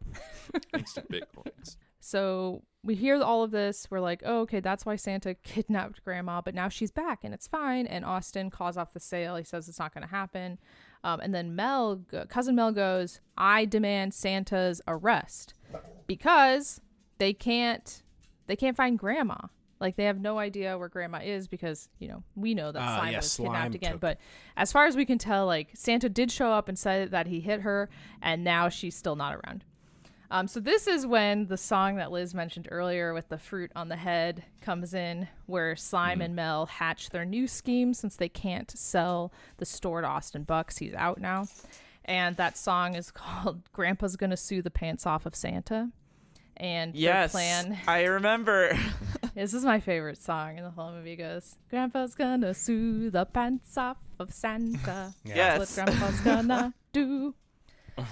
Thanks to Bitcoins. So we hear all of this. We're like, oh, okay, that's why Santa kidnapped Grandma, but now she's back and it's fine. And Austin calls off the sale. He says it's not going to happen. And then cousin Mel goes, I demand Santa's arrest because they can't find Grandma. Like, they have no idea where Grandma is because, we know that Slime was Slime kidnapped again. took- But as far as we can tell, like, Santa did show up and said that he hit her, and now she's still not around. So this is when the song that Liz mentioned earlier with the fruit on the head comes in, where Slime and Mel hatch their new scheme since they can't sell the stored Austin Bucks. He's out now. And that song is called Grandpa's Gonna Sue the Pants Off of Santa. And their Yes, plan... I remember. This is my favorite song in the whole movie. It goes, Grandpa's gonna sue the pants off of Santa. Yes. That's what Grandpa's gonna do.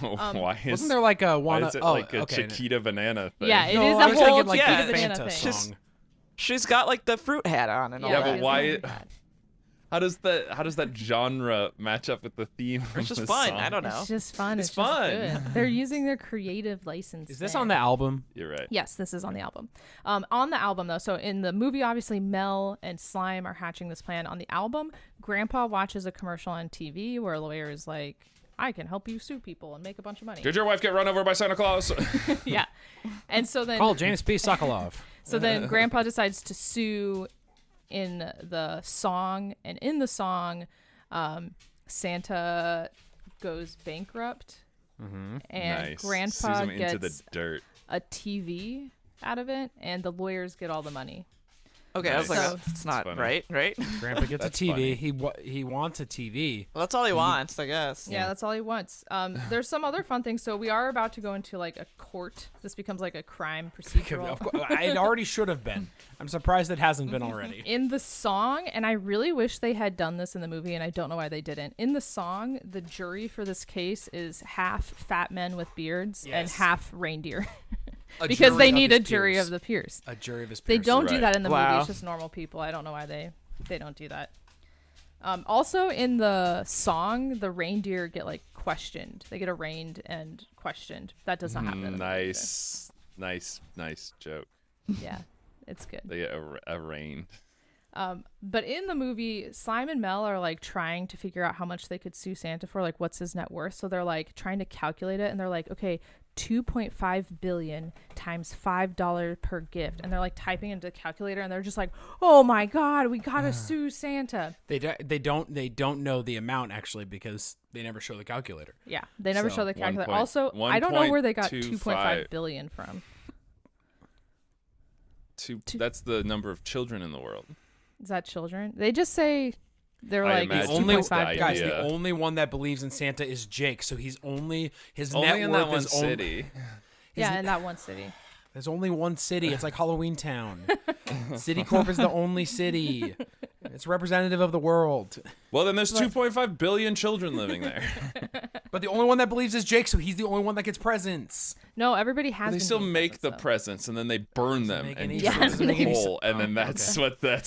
Why is Wasn't there like a why one? is it oh, like a okay. Chiquita banana thing? Yeah, it No, is I a was whole thinking like yeah, the banana Fanta thing. song. She's got like the fruit hat on and all Yeah, that. but why- it's not bad. How does that genre match up with the theme? It's of just this fun. song? I don't know. It's just fun. It's It's, just fun. good. They're using their creative license. Is this there. on the album? You're right. Yes, this is on the album. On the album, though, so in the movie, obviously, Mel and Slime are hatching this plan. On the album, Grandpa watches a commercial on TV where a lawyer is like, I can help you sue people and make a bunch of money. Did your wife get run over by Santa Claus? Yeah. And so then, Call James P. Sokolov. so then Grandpa decides to sue in the song. And in the song, Santa goes bankrupt. And Nice. Grandpa Sues him into the gets dirt. a TV out of it, and the lawyers get all the money. Okay, I was like, So- that's not funny. right. Grandpa gets a That's TV. funny. He wants a TV. Well, that's all he wants, I guess. Yeah, that's all he wants. There's some other fun things. So we are about to go into like a court. This becomes like a crime procedural. Of course, it already should have been. I'm surprised it hasn't been already. In the song, and I really wish they had done this in the movie, and I don't know why they didn't. In the song, the jury for this case is half fat men with beards and Yes. half reindeer. A Because jury they of need his a jury peers. of the peers. A jury of his They peers. don't do Right. that in the movie. Wow. It's just normal people. I don't know why they don't do that. Also, in the song, the reindeer get like questioned. They get arraigned and questioned. That does not happen. In the movie either. Nice joke. Yeah, it's good. They get arraigned. But in the movie, Slime and Mel are like trying to figure out how much they could sue Santa for, like what's his net worth. So they're like trying to calculate it, and they're like, okay, 2.5 billion times $5 per gift, and they're like typing into the calculator, and they're just like, oh my god, we gotta sue Santa. They don't know the amount actually because they never show the calculator. Yeah, they never So, show the calculator. 1.- Also, I don't know where they got 1.25 2.5 billion from. That's the number of children in the world. Is that children? They just say they're I like imagine it's Only 2.5 the billion. guys, the idea. only one that believes in Santa is Jake. So he's only his Only net in worth that one is only. city. Yeah, in that one city. There's only one city. It's like Halloween Town. City Corp is the only city. It's representative of the world. Well, then there's 2.5 billion children living there. But the only one that believes is Jake, so he's the only one that gets presents. No, everybody has. They been still getting make presents, the though. presents and then they burn them make and any throw sense. them in Doesn't the make any hole, and then that's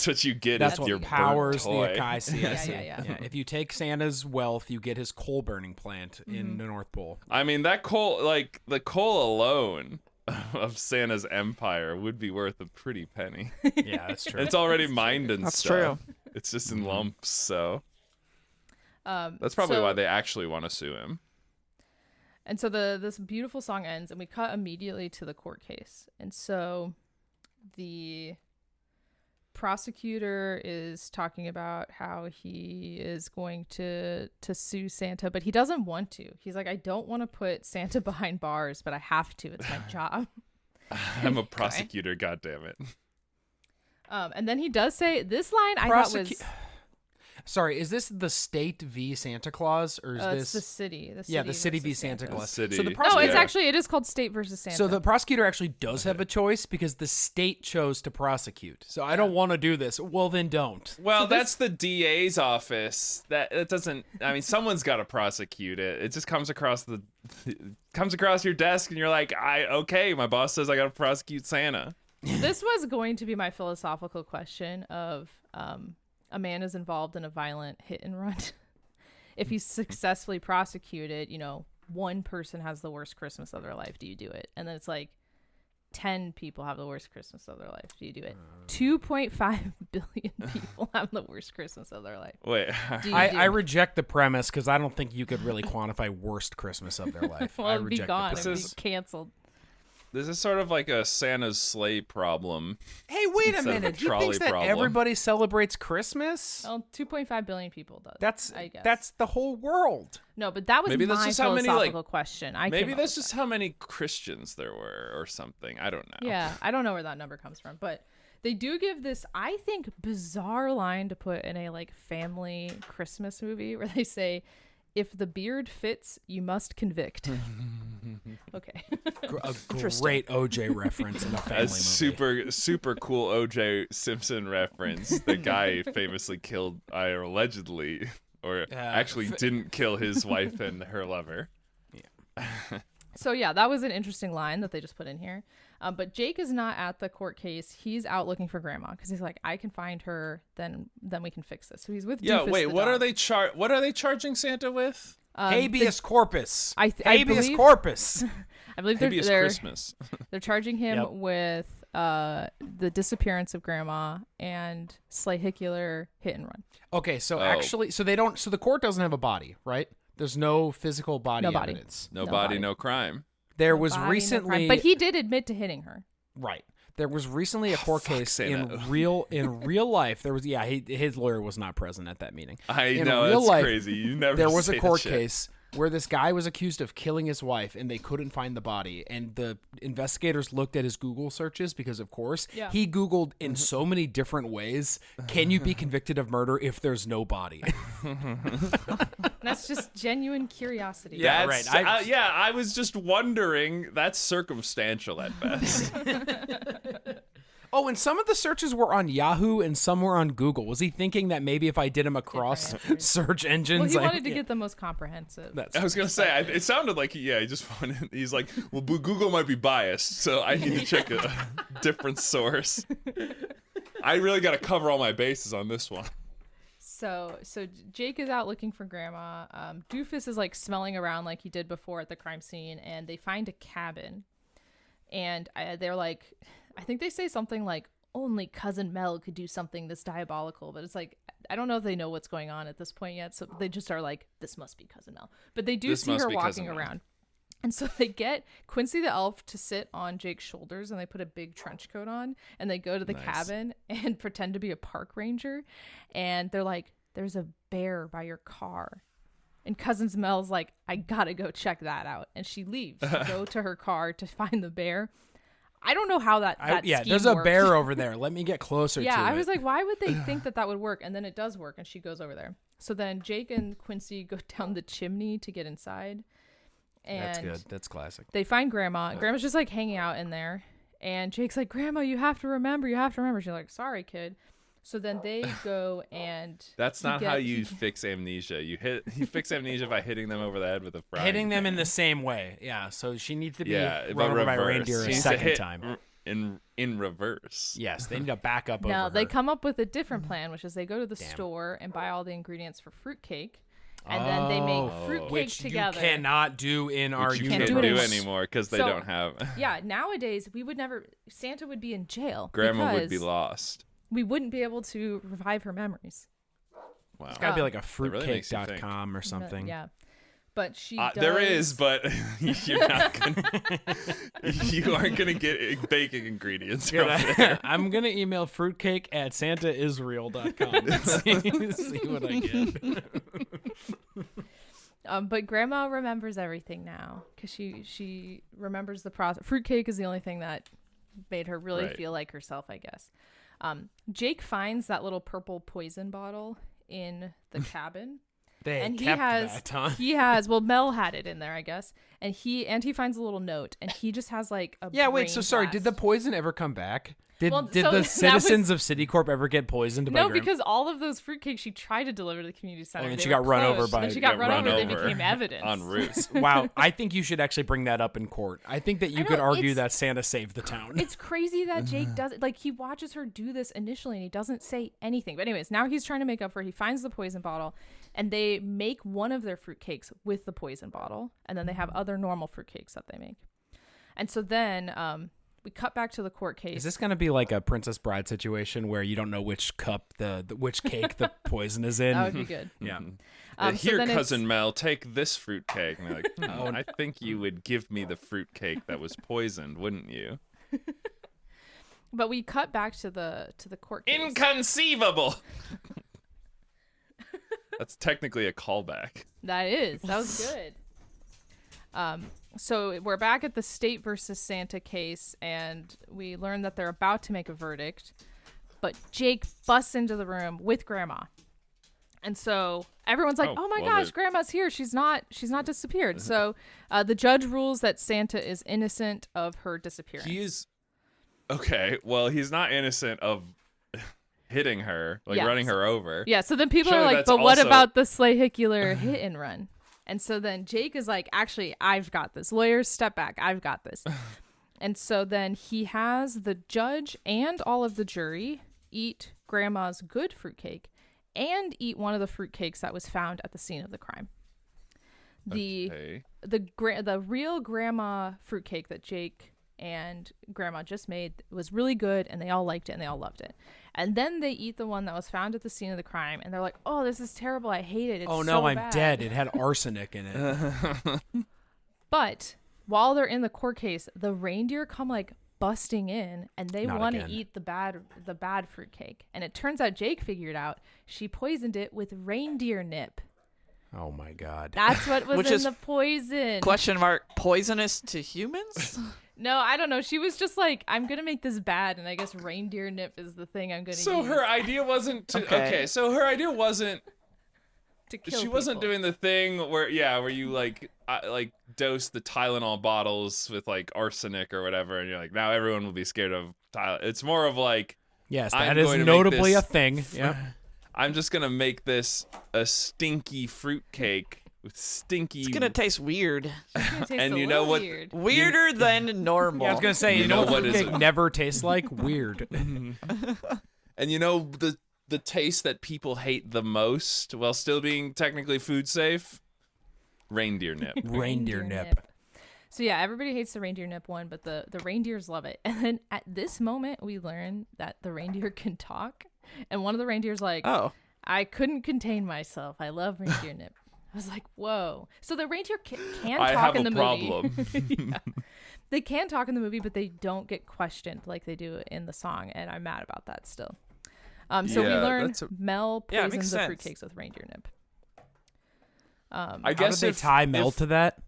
what you get That's is what your powers burnt the toy. ICS. Yeah. If you take Santa's wealth, you get his coal burning plant in the North Pole. I mean, that coal, like the coal alone of Santa's empire would be worth a pretty penny. Yeah, that's true. It's already mined and That's stuff. It's just in lumps, so that's probably so- why they actually want to sue him. And so this beautiful song ends, and we cut immediately to the court case. And so the prosecutor is talking about how he is going to sue Santa, but he doesn't want to. He's like, I don't want to put Santa behind bars, but I have to. It's my job. I'm a prosecutor, goddammit. And then he does say this line I thought was... Sorry, is this the state v. Santa Claus, or is this it's the city? the city v. Santa Claus. City. So the No, prosecutor, it is called state versus Santa. So the prosecutor actually does have a choice because the state chose to prosecute. So I don't want to do this. Well, then don't. Well, that's the DA's office. That doesn't. I mean, someone's got to prosecute it. It just comes across your desk, and you're like, okay, my boss says I got to prosecute Santa. This was going to be my philosophical question of a man is involved in a violent hit and run. If he's successfully prosecuted, one person has the worst Christmas of their life. Do you do it? And then it's like 10 people have the worst Christmas of their life. Do you do it? 2.5 billion people have the worst Christmas of their life. Wait, I reject the premise because I don't think you could really quantify worst Christmas of their life. Well, I it'd be reject gone. the It'd be premise. canceled. this is sort of like a Santa's sleigh problem. Hey, wait a Instead of a minute. He trolley thinks that problem. everybody celebrates Christmas? Well, 2.5 billion people does. I guess. That's the whole world. No, but that was Maybe that's my just how many, philosophical question. Maybe that's just how many Christians there were or something. I don't know. Yeah, I don't know where that number comes from, but they do give this, I think, bizarre line to put in a family Christmas movie where they say, "If the beard fits, you must convict." Okay. A great OJ reference in a family A movie. super cool O.J. Simpson reference. The guy famously killed, or allegedly, or actually didn't kill his wife and her lover. So yeah, that was an interesting line that they just put in here. But Jake is not at the court case. He's out looking for grandma because he's like, I can find her, then we can fix this. So he's with Yeah, Doofus wait, the what dog. are they charging Santa with? Habeas corpus. I Habeas believe- corpus. I believe Habeas they're Christmas. they're charging him Yep. with the disappearance of grandma and slahicular hit and run. Okay, so Oh. actually, so the court doesn't have a body, right? There's no physical body No body. evidence. No No body, body. no crime. There No was body, no recently, crime. But he did admit to hitting her. right. There was recently a court case Santa. in real life. There was his lawyer was not present at that meeting. I In know, real that's life, crazy. You never There was say a that court shit. case where this guy was accused of killing his wife and they couldn't find the body, and the investigators looked at his Google searches because of course Yeah. he Googled in so many different ways, can you be convicted of murder if there's no body? That's just genuine curiosity. Yeah. That's, right. I was just wondering. That's circumstantial at best. Oh, and some of the searches were on Yahoo and some were on Google. Was he thinking that maybe if I did them across answers. search Well, engines, he wanted to get the most comprehensive. I was gonna say, it sounded like he just wanted. He's like, well, Google might be biased, so I need to check a different source. I really got to cover all my bases on this one. So Jake is out looking for grandma. Doofus is smelling around like he did before at the crime scene, and they find a cabin. And they're like, I think they say something like, only Cousin Mel could do something this diabolical. But it's like, I don't know if they know what's going on at this point yet. So they just are like, this must be Cousin Mel. But they do This see must her be walking Cousin Mel. around. And so they get Quincy the elf to sit on Jake's shoulders, and they put a big trench coat on, and they go to the Nice. cabin and pretend to be a park ranger. And they're like, there's a bear by your car. And Cousin Mel's like, I gotta go check that out. And she leaves to go to her car to find the bear. I don't know how that scheme there's a worked. bear over there. Let me get closer to it. Yeah, I was like, why would they think that would work? And then it does work, and she goes over there. So then Jake and Quincy go down the chimney to get inside. And That's good. That's classic. they find Grandma. Grandma's just hanging out in there. And Jake's like, Grandma, you have to remember. She's like, sorry, kid. So then they go and That's not how you fix amnesia. You fix amnesia by hitting them over the head with a frying Hitting them in pan. the same way. Yeah, so she needs to be Yeah, run but over by reverse. reindeer She a needs to second hit time. in reverse. Yes, they need to back up No, over they her. come up with a different plan, which is they go to the store and buy all the ingredients for fruitcake. And then they make fruitcake which together. you cannot do in our Which you can't can't do it do anymore. anymore because they So- don't have. Yeah, nowadays we would never. Santa would be in jail. Grandma would be because lost. we wouldn't be able to revive her memories. Wow. It's gotta be like a really makes you think. fruitcake.com or something. Yeah, but she There does- is, but you're not gonna. You aren't gonna get baking ingredients from there. I'm gonna email fruitcake at santaisrael.com and see what I get. But Grandma remembers everything now because she remembers the process. Fruitcake is the only thing that made her really Right. feel like herself, I guess. Jake finds that little purple poison bottle in the cabin. They And kept that, huh? he has, well, Mel had it in there, I guess. And he finds a little note, and he just has like a Yeah, wait, brain so sorry, did the blast. poison ever come back? Did Well, did so the that citizens was- of Citicorp ever get poisoned by No, Graham? because all of those fruitcakes she tried to deliver to the community center. and they she were got run over closed. by- Then she got got run over. They over became evidence. en route. Wow, I think you should actually bring that up in court. I think that you I could know, argue it's- that Santa saved the town. It's crazy that Jake does it. Like, he watches her do this initially and he doesn't say anything. But anyways, now he's trying to make up for it. He finds the poison bottle, and they make one of their fruitcakes with the poison bottle, and then they have other normal fruitcakes that they make. And so then we cut back to the court case. Is this going to be like a Princess Bride situation where you don't know which cup which cake the poison is in? That would be good. Yeah. So Here, then it's- cousin Mel, take this fruitcake. And they're like, I think you would give me the fruitcake that was poisoned, wouldn't you? But we cut back to the court case. Inconceivable. That's technically a callback. That was good. So we're back at the state versus Santa case, and we learn that they're about to make a verdict, but Jake busts into the room with Grandma. And so everyone's like, "Oh my well, gosh, Grandma's here. She's not disappeared." So the judge rules that Santa is innocent of her disappearance. He is okay. Well, he's not innocent of hitting her, like Yeah, running her over. Yeah, so then people Surely are like, that's "But what also- about the Slahicular hit and run?" And so then Jake is like, "Actually, I've got this. Lawyers, step back. I've got this." And so then he has the judge and all of the jury eat Grandma's good fruitcake and eat one of the fruitcakes that was found at the scene of the crime. Okay. The real Grandma fruitcake that Jake and Grandma just made was really good, and they all liked it and they all loved it. And then they eat the one that was found at the scene of the crime, and they're like, "Oh, this is terrible. I hate it. It's Oh so no, I'm bad." dead. It had arsenic in it. But while they're in the court case, the reindeer come like busting in, and they Not want to again. eat the bad fruitcake. And it turns out Jake figured out she poisoned it with reindeer nip. Oh my god. That's what was Which in is the poison. Question mark, poisonous to humans? No, I don't know. She was just like, "I'm gonna make this bad," and I guess reindeer nip is the thing I'm gonna use. So her idea wasn't to. Okay. Okay, so her idea wasn't. to kill She wasn't people. doing the thing where you like dose the Tylenol bottles with like arsenic or whatever, and you're like, now everyone will be scared of Tylenol. It's more of like, Yes, I'm that is going to make notably this- a thing. Yeah. I'm just gonna make this a stinky fruitcake with stinky. It's gonna taste weird. It's gonna taste and a you know little what- weird. Weirder than normal. Yeah, I was gonna say, You you know know what is fruitcake it? never tastes like? Weird. And you know the taste that people hate the most while still being technically food safe? Reindeer nip. Reindeer nip. So yeah, everybody hates the reindeer nip one, but the reindeers love it. And then at this moment, we learn that the reindeer can talk, and one of the reindeer's like, Oh. "I couldn't contain myself. I love reindeer nip." I was like, "Whoa!" So the reindeer can I talk have in a the problem. movie. Yeah. They can talk in the movie, but they don't get questioned like they do in the song, and I'm mad about that still. So we Yeah, learn that's a- Mel Yeah, it poisons makes the sense. fruitcakes with reindeer nip. I How guess did they tie Mel to that?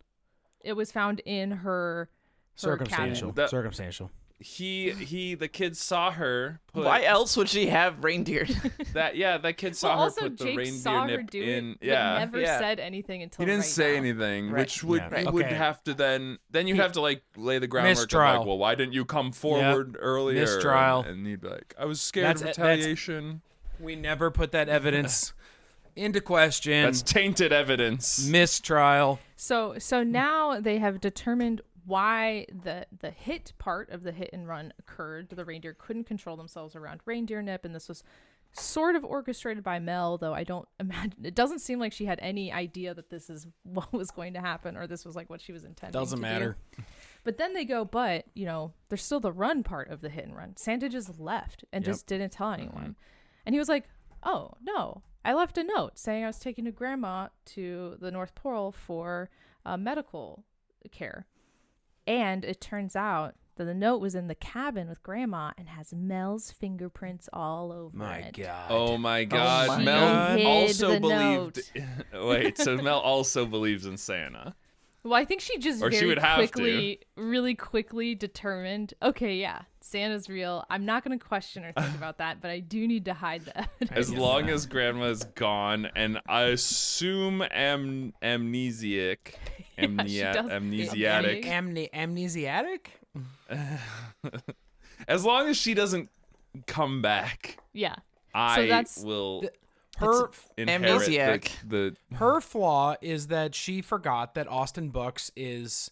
It was found in her Circumstantial. That- Circumstantial. the kid saw her put Why else would she have reindeer? that kid saw Well, her also put the Jake reindeer saw her nip do in. it, but Yeah. never Yeah. said anything until He didn't right say now. anything, Right. which would Yeah. you would Okay. have to then you'd have to like lay the groundwork of Mistrial. like, well, why didn't you come forward earlier? Mistrial. And he'd be like, I was scared That's of it. That's- retaliation. We never put that evidence into question. That's tainted evidence. Mistrial. So now they have determined why the hit part of the hit and run occurred. The reindeer couldn't control themselves around reindeer nip, and this was sort of orchestrated by Mel, though I don't imagine, it doesn't seem like she had any idea that this is what was going to happen, or this was like what she was intending Doesn't to matter. do. But then they go, but there's still the run part of the hit and run. Santa just left and Yep. just didn't tell anyone. And he was like, "Oh no, I left a note saying I was taking a grandma to the North Pole for medical care." And it turns out that the note was in the cabin with Grandma and has Mel's fingerprints all over My it. God. Oh my God! my Mel God. Hid also the believed. Wait, so Mel also believes in Santa. Well, I think she just Or she very would have quickly, really quickly determined, okay, yeah, Santa's real. I'm not going to question or think about that, but I do need to hide the evidence. As long as grandma's gone, and I assume amnesiac. She does- Amnesiatic. Amnesiatic? As long as she doesn't come back, Yeah. I that's- will Her inherit amnesiac. the her flaw is that she forgot that Austin Bucks is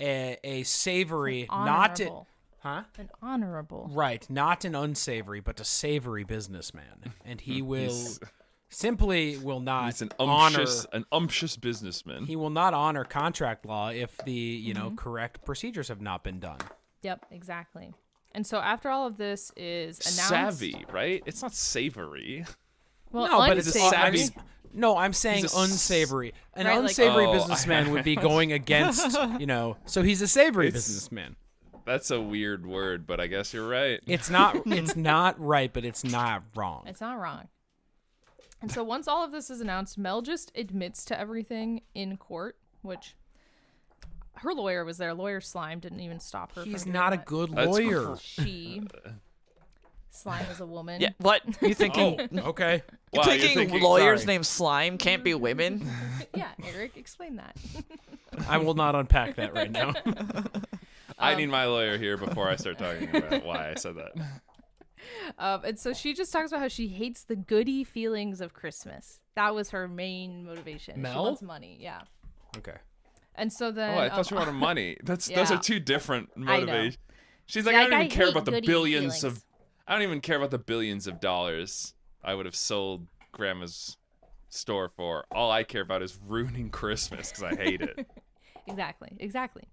a savory, not a, Honorable. an unsavory, but a savory businessman, and he will simply will not he's an honor. umptious businessman. He will not honor contract law if the correct procedures have not been done. Yep, exactly. And so after all of this is announced. Savvy, right? It's not savory. Well, No, but it's unsavory. savvy. No, I'm saying He's a unsavory. An Right, like- unsavory Oh, businessman would be going against, so he's a savory It's- businessman. That's a weird word, but I guess you're right. It's not right, but it's not wrong. It's not wrong. And so once all of this is announced, Mel just admits to everything in court, which her lawyer was there. Lawyer Slime didn't even stop her. He's from not a doing good That's lawyer. that. She. Slime is a woman. Yeah, what? You thinking? Okay. You Wow, you're thinking thinking- lawyers sorry. named Slime can't be women? Yeah, Eric, explain that. I will not unpack that right now. I need my lawyer here before I start talking about why I said that. And so she just talks about how she hates the goody feelings of Christmas. That was her main motivation. She Mel? wants money. Yeah. Okay. And so then. Oh, I thought you wanted money. Those yeah. are two different know. motivations. She's like, Like, I don't I even care hate about the goody billions feelings. of. I don't even care about the billions of dollars I would have sold Grandma's store for. All I care about is ruining Christmas because I hate it. Exactly.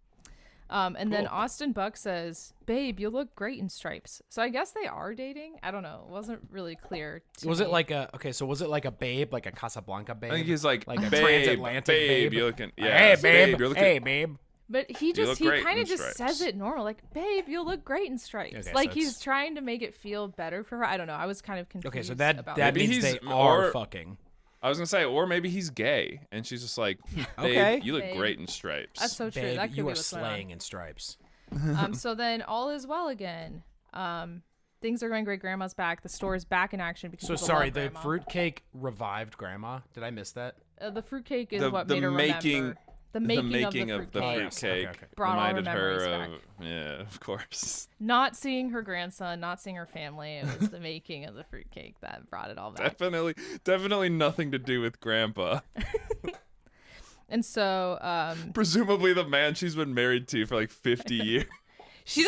And then Cool. Austin Buck says, "Babe, you look great in stripes." So I guess they are dating. I don't know. It wasn't really clear. Was me. it like a was it like a babe, like a Casablanca babe? I think he's like, a babe, transatlantic babe. you're looking, Hey yeah, babe, you're looking, hey babe. But he look great kind in of just stripes. says it normal, like, "Babe, you look great in stripes." Okay, like so he's it's- trying to make it feel better for her. I don't know. I was kind of confused. Okay, so that about Maybe means he's- they are or- fucking. I was gonna say, or maybe he's gay, and she's just like, babe, Okay. you look Babe. great in stripes. That's so true. Babe, That could you be are what's going on. slaying in stripes. So then all is well again. Things are going great. Grandma's back. The store is back in action because So people sorry, love the Grandma. fruitcake revived grandma. Did I miss that? The fruitcake is The- what the made her making- remember. The making of the fruitcake. yes. fruitcake Okay. Brought all her reminded her memories of, yeah, of course. Not seeing her grandson, not seeing her family. It was the making of the fruitcake that brought it all back. Definitely nothing to do with Grandpa. And so Presumably the man she's been married to for like 50 years. she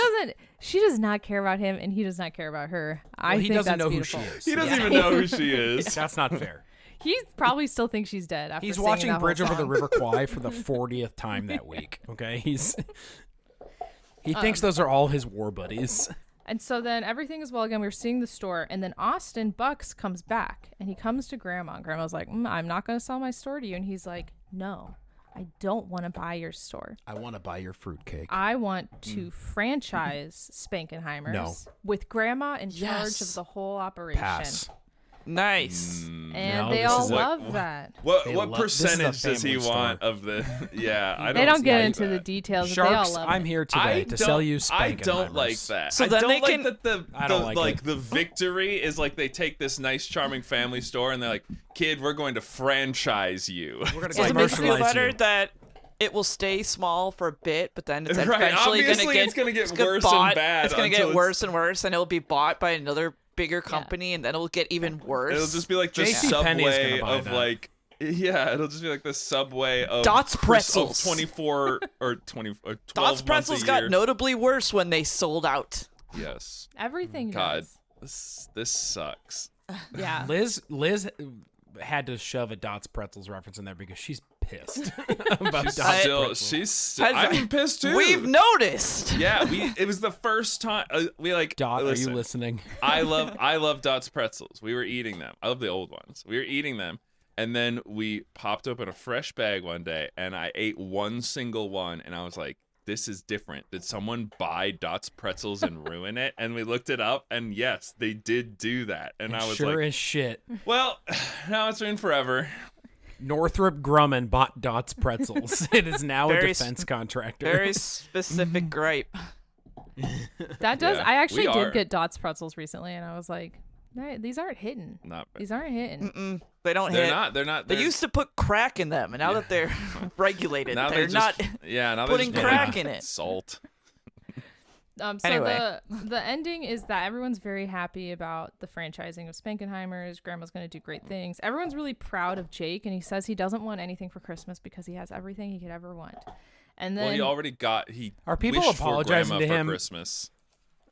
does not care about him, and he does not care about her. I Well, he think doesn't that's know beautiful. who she is. He doesn't even know who she is. That's not fair. He probably still thinks she's dead after He's singing watching that whole Bridge Over the song. River Kwai for the 40th time that week. Okay, he thinks those are all his war buddies. And so then everything is well again. We're seeing the store, and then Austin Bucks comes back, and he comes to Grandma. And Grandma's like, "I'm not going to sell my store to you," and he's like, "No, I don't want to buy your store. I want to buy your fruitcake. I want to franchise Spankenheimer's No. with Grandma in charge Yes. of the whole operation." Pass. Nice. And No, they this all is a- love that. What They what love- this is a percentage does he family want store. of the? Yeah, I don't. They don't get like into the that. details, but Sharks, they all love I'm it. here today to sell you Spankenheimers. I don't like that. So I then don't they like can- that I don't like it. the victory is like they take this nice charming family store and they're like, kid, we're going to franchise you. We're gonna Is it basically commercialize better you. that it will stay small for a bit, but then it's Right, eventually obviously gonna it's gonna get get worse and bought, bad It's gonna until get it's- worse and worse, and it'll be bought by another bigger company, and then it'll get even worse. It'll just be like the JC Penney is subway gonna buy of that. like. Yeah, it'll just be like the subway of Dots of Pretzels. 24 or 20 or 12 Dots months Pretzels a got year. notably worse when they sold out. Yes. Everything God, does. this sucks. Yeah. Liz had to shove a Dots Pretzels reference in there because she's pissed about Dots Pretzels. I'm pissed too. We've noticed. Yeah, it was the first time we like. Dot, listen, are you listening? I love Dots Pretzels. We were eating them. I love the old ones. We were eating them, and then we popped open a fresh bag one day, and I ate one single one, and I was like, "This is different. Did someone buy Dots Pretzels and ruin it?" And we looked it up, and yes, they did do that. And I was sure like, as shit. "Well, now it's ruined forever." Northrop Grumman bought Dot's Pretzels. It is now a Very defense contractor. Very specific gripe. That does. Yeah, I actually we are. did get Dot's Pretzels recently, and I was like, "Nah, these aren't hitting. Not These aren't hitting." Mm-mm, they don't They're hit. not. They're not. They They're, used to put crack in them, and now that they're regulated, now they're they not. just, yeah, now putting they just put, crack in it. Salt. So Anyway. the ending is that everyone's very happy about the franchising of Spankenheimers. Grandma's going to do great things. Everyone's really proud of Jake, and he says he doesn't want anything for Christmas because he has everything he could ever want. And then Well, he already got. He Are people wished apologizing for to grandma him? for Christmas.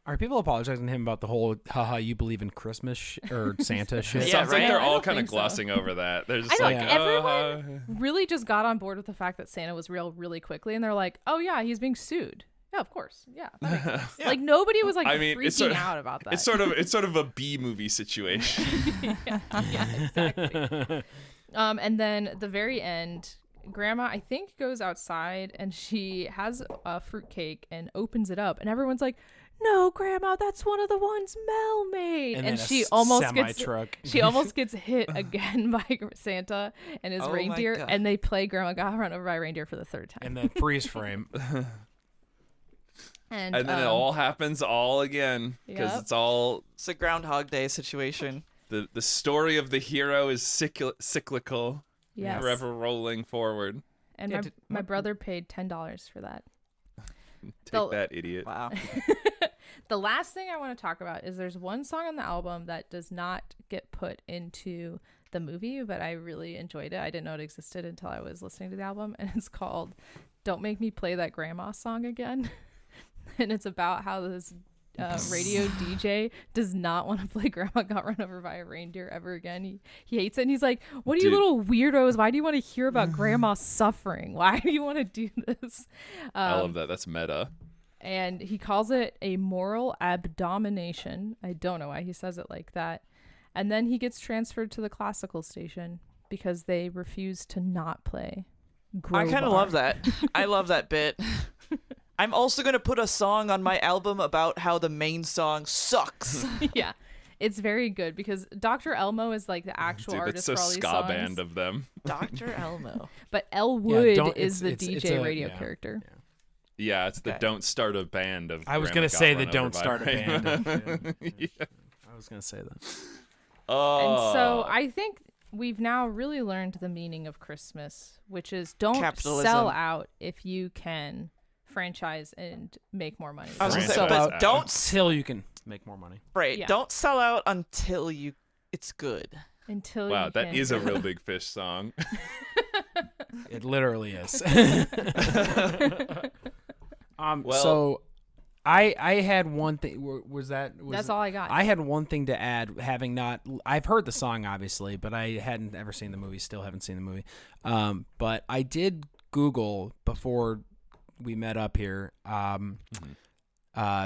Are people apologizing to him about the whole haha you believe in Christmas or Santa shit? It Yeah, sounds like right? they're I all don't kind of think so. glossing over that. They're just I know, like, everyone really just got on board with the fact that Santa was real really quickly, and they're like, "Oh yeah, he's being sued." Yeah, of course. Yeah, that makes sense. Yeah. Like nobody was like I mean, freaking it's sort of- out about that. It's sort of a B movie situation. yeah, exactly. And then the very end, Grandma, I think, goes outside and she has a fruitcake and opens it up, and everyone's like, "No, Grandma, that's one of the ones Mel made." And And then a she almost gets semi-truck. she almost gets hit again by Santa and his Oh my reindeer, God. and they play Grandma got run over by a reindeer for the third time. And then freeze frame. And And then it all happens all again because Yep. it's all It's a Groundhog Day situation. the story of the hero is cyclical, yes. forever rolling forward. And Yeah, my brother paid $10 for that. Take The- that, idiot. Wow. The last thing I want to talk about is there's one song on the album that does not get put into the movie, but I really enjoyed it. I didn't know it existed until I was listening to the album, and it's called "Don't Make Me Play That Grandma Song Again." And it's about how this radio DJ does not want to play Grandma Got Run Over by a Reindeer ever again. He hates it, and he's like, "What are you Dude. little weirdos? Why do you want to hear about Grandma suffering? Why do you want to do this?" I love that. That's meta. And he calls it a moral abomination. I don't know why he says it like that. And then he gets transferred to the classical station because they refuse to not play I kind Grobar. of love that. I love that bit. I'm also going to put a song on my album about how the main song sucks. Yeah. It's very good because Dr. Elmo is like the actual Dude, artist that's for a all these ska songs. band of them. Dr. Elmo. But Elwood don't- is it's- the it's DJ a- radio yeah. character. Yeah, it's the Okay. Don't Start a Band of. I was Grandma gonna Got say the Run Over Don't by Start a Band. Rain. Yeah. Yeah. I was gonna say that. Oh. And so I think we've now really learned the meaning of Christmas, which is don't Capitalism. sell out if you can franchise and make more money. I was going to say, Franchise but out. don't, Until you can make more money. right, Yeah. don't sell out until it's good. Until Wow, you that can. is a real Big Fish song. It literally is. Well- So I had one thing. Was That's all I got. I had one thing to add. Having not, I've heard the song obviously, but I hadn't ever seen the movie. Still haven't seen the movie. But I did Google before we met up here.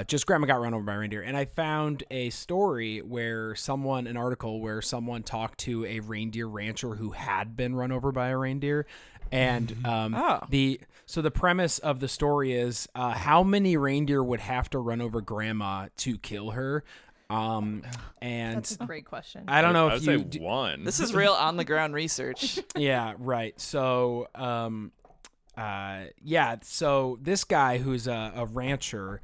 Just Grandma Got Run Over by a Reindeer, and I found a story an article where someone talked to a reindeer rancher who had been run over by a reindeer, and the premise of the story is how many reindeer would have to run over Grandma to kill her, and That's a great question. I don't know I if would you say d- one. This is real on the ground research. Yeah, right. So, so this guy who's a rancher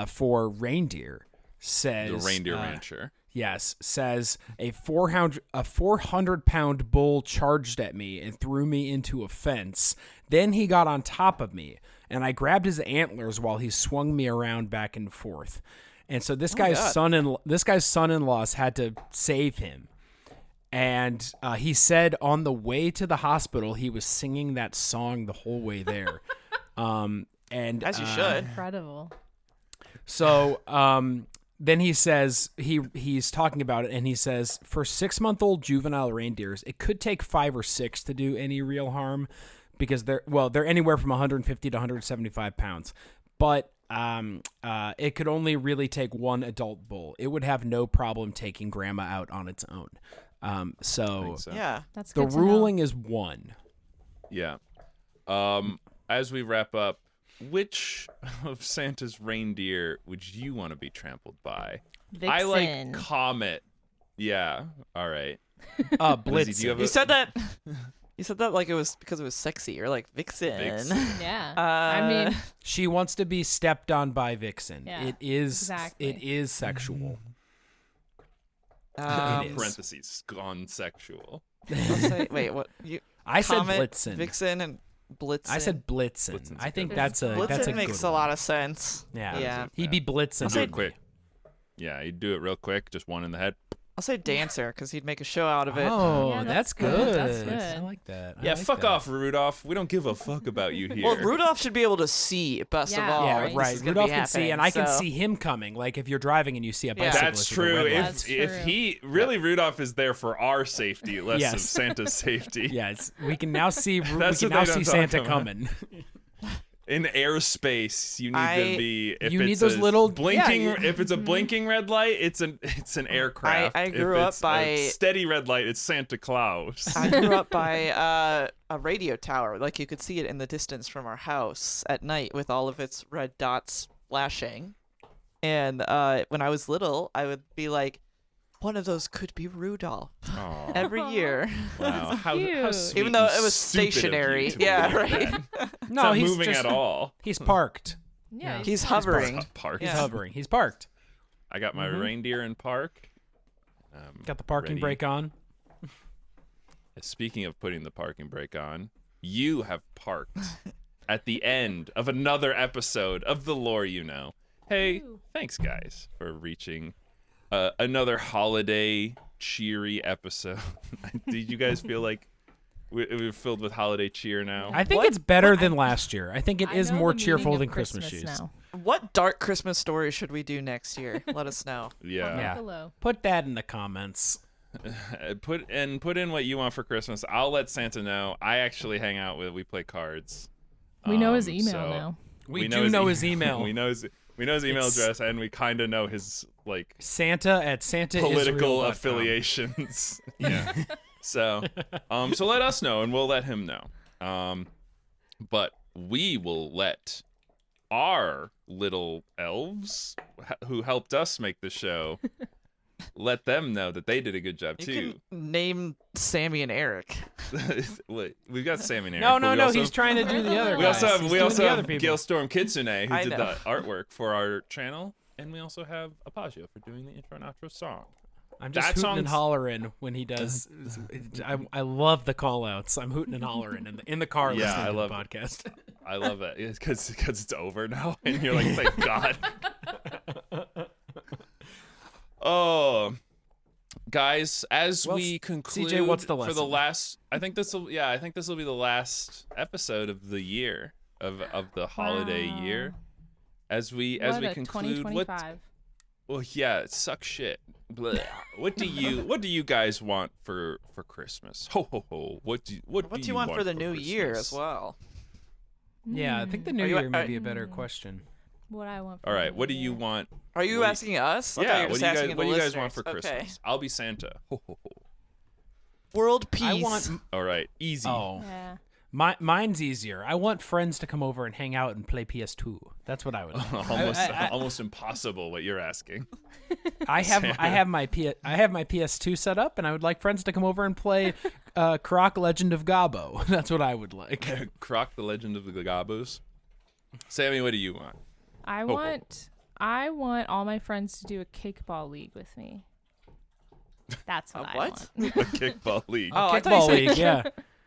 for reindeer says the reindeer rancher. Yes, says a 400-pound bull charged at me and threw me into a fence. Then he got on top of me, and I grabbed his antlers while he swung me around back and forth. And so this guy's son-in-laws had to save him. And he said on the way to the hospital, he was singing that song the whole way there. And As you should. Incredible. So then he says he's talking about it, and he says for 6-month-old juvenile reindeers, it could take 5 or 6 to do any real harm because they're anywhere from 150 to 175 pounds, but it could only really take one adult bull. It would have no problem taking Grandma out on its own. So Yeah. That's the good to know. ruling is 1. Yeah. As we wrap up, which of Santa's reindeer would you want to be trampled by? I like Vixen. Comet. Yeah. All right. Blitzen. Do you have You said that You said that like it was because it was sexy. You're like Vixen. Yeah. Uh, I mean, She wants to be stepped on by Vixen. Yeah, It is exactly. it is sexual. Um, It is. Parentheses, gone sexual. let's say, wait, what? You I said Comet, Blitzen. Vixen and Blitzen. I said Blitzen. Blitzen's I a think good that's a Blitzen that's a makes good a one. lot of sense. Yeah. Yeah. He'd be Blitzen. Do say- it quick. Yeah, you do it real quick. Just one in the head. I'll say Dancer because he'd make a show out of it. Oh, Yeah, that's that's good. That's good. good. I like that. I Yeah, like fuck that. off, Rudolph. We don't give a fuck about you here. Well, Rudolph should be able to see best of Yeah. all. Yeah, when right. this is gonna Rudolph be can see, happening, and I can so- see him coming. Like if you're driving and you see a Yeah. bicyclist. That's with a true. red light. That's If true. he really Rudolph is there for our safety, less of Yes. Santa's safety. Yes, we can now see. we That's can what now they see don't talk Santa about. coming. In airspace, you need to be. If You need it's those a little- blinking. yeah, If it's a blinking red light, it's an aircraft. I grew If up it's by- a steady red light. It's Santa Claus. I grew up by a radio tower. Like you could see it in the distance from our house at night with all of its red dots flashing. And when I was little, I would be like, one of those could be Rudolph Aw. every year. Wow, how cute. sweet Even though and it was stupid of you stationary. to Yeah, believe right. that. No, It's not he's moving just, at all. He's parked. yeah, He's fine. hovering. Park. He's Yeah. hovering. He's parked. I got my reindeer in park. Got the parking ready. brake on. Speaking of putting the parking brake on, you have parked at the end of another episode of The Lore You Know. Hey, Ooh. thanks guys for reaching another holiday cheery episode. Did you guys feel like we're filled with holiday cheer now? I think What- it's better than last year. I think it I is know more the cheerful meaning than of Christmas shoes. now. What dark Christmas story should we do next year? Let us know. Yeah. Yeah. Hello. Put that in the comments. Put in what you want for Christmas. I'll let Santa know. I actually hang out with. We play cards. We know his Um, email so- now. We do know his e- email. we know his email It's- address, and we kind of know his like Santa at Santa political affiliations. Yeah. So let us know, and we'll let him know. But we will let our little elves who helped us make the show let them know that they did a good job You too. can name Sammy and Eric. Wait, we've got Sammy and Eric. No, but no, we no. also He's trying to do the other We guys. also have He's we doing also the other have people. Gail Storm Kitsune who I did know. the artwork for our channel, and we also have Apagio for doing the intro and outro song. I'm just That hooting and song's- hollering when he does. I love the call outs. I'm hooting and hollering in the car Yeah, listening I to love the it. podcast. I love it because it's over now, and you're like, thank God. Oh, guys, as Well, we conclude CJ, what's the for the lesson? last, I think this will be the last episode of the year of the holiday Wow. year. As we What a conclude, what? 2025. Well, yeah, it sucks shit. Blech. What do you guys want for Christmas? Ho ho ho! What do you want for the new year Christmas? as well? Yeah, I think the new Are you- year may be a better question. What I want. For All right, the what do new you year. want? Are you What do you- asking us? I thought you Yeah, were what just do you asking guys the what do you guys want for listeners. Okay. Christmas? I'll be Santa. Ho ho ho! World peace. I want. All right, easy. Oh, Yeah. mine's easier. I want friends to come over and hang out and play PS2. That's what I would. Like. Almost impossible what you're asking. I have my PS2 set up, and I would like friends to come over and play Croc Legend of Gobbo. That's what I would like. Croc, the Legend of the Gabos. Sammy, what do you want? I want all my friends to do a kickball league with me. That's what I what? want. A kickball league. Oh, I thought, Kickball you said, league, yeah.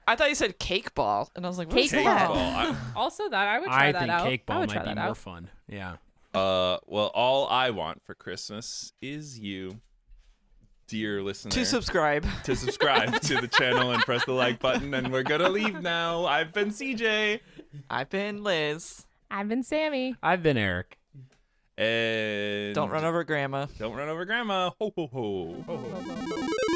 I thought you said cake ball, and I was like, what is Cake that? ball. Kickball. Also, that I would try I that think out. I Cakeball would might try be that more out. fun. Yeah. Well, all I want for Christmas is you, dear listener, To subscribe. to subscribe to the channel and press the like button. And we're gonna leave now. I've been CJ, I've been Liz. I've been Sammy. I've been Eric. and Don't run over grandma. Don't run over grandma. Ho ho ho. Ho, ho, ho.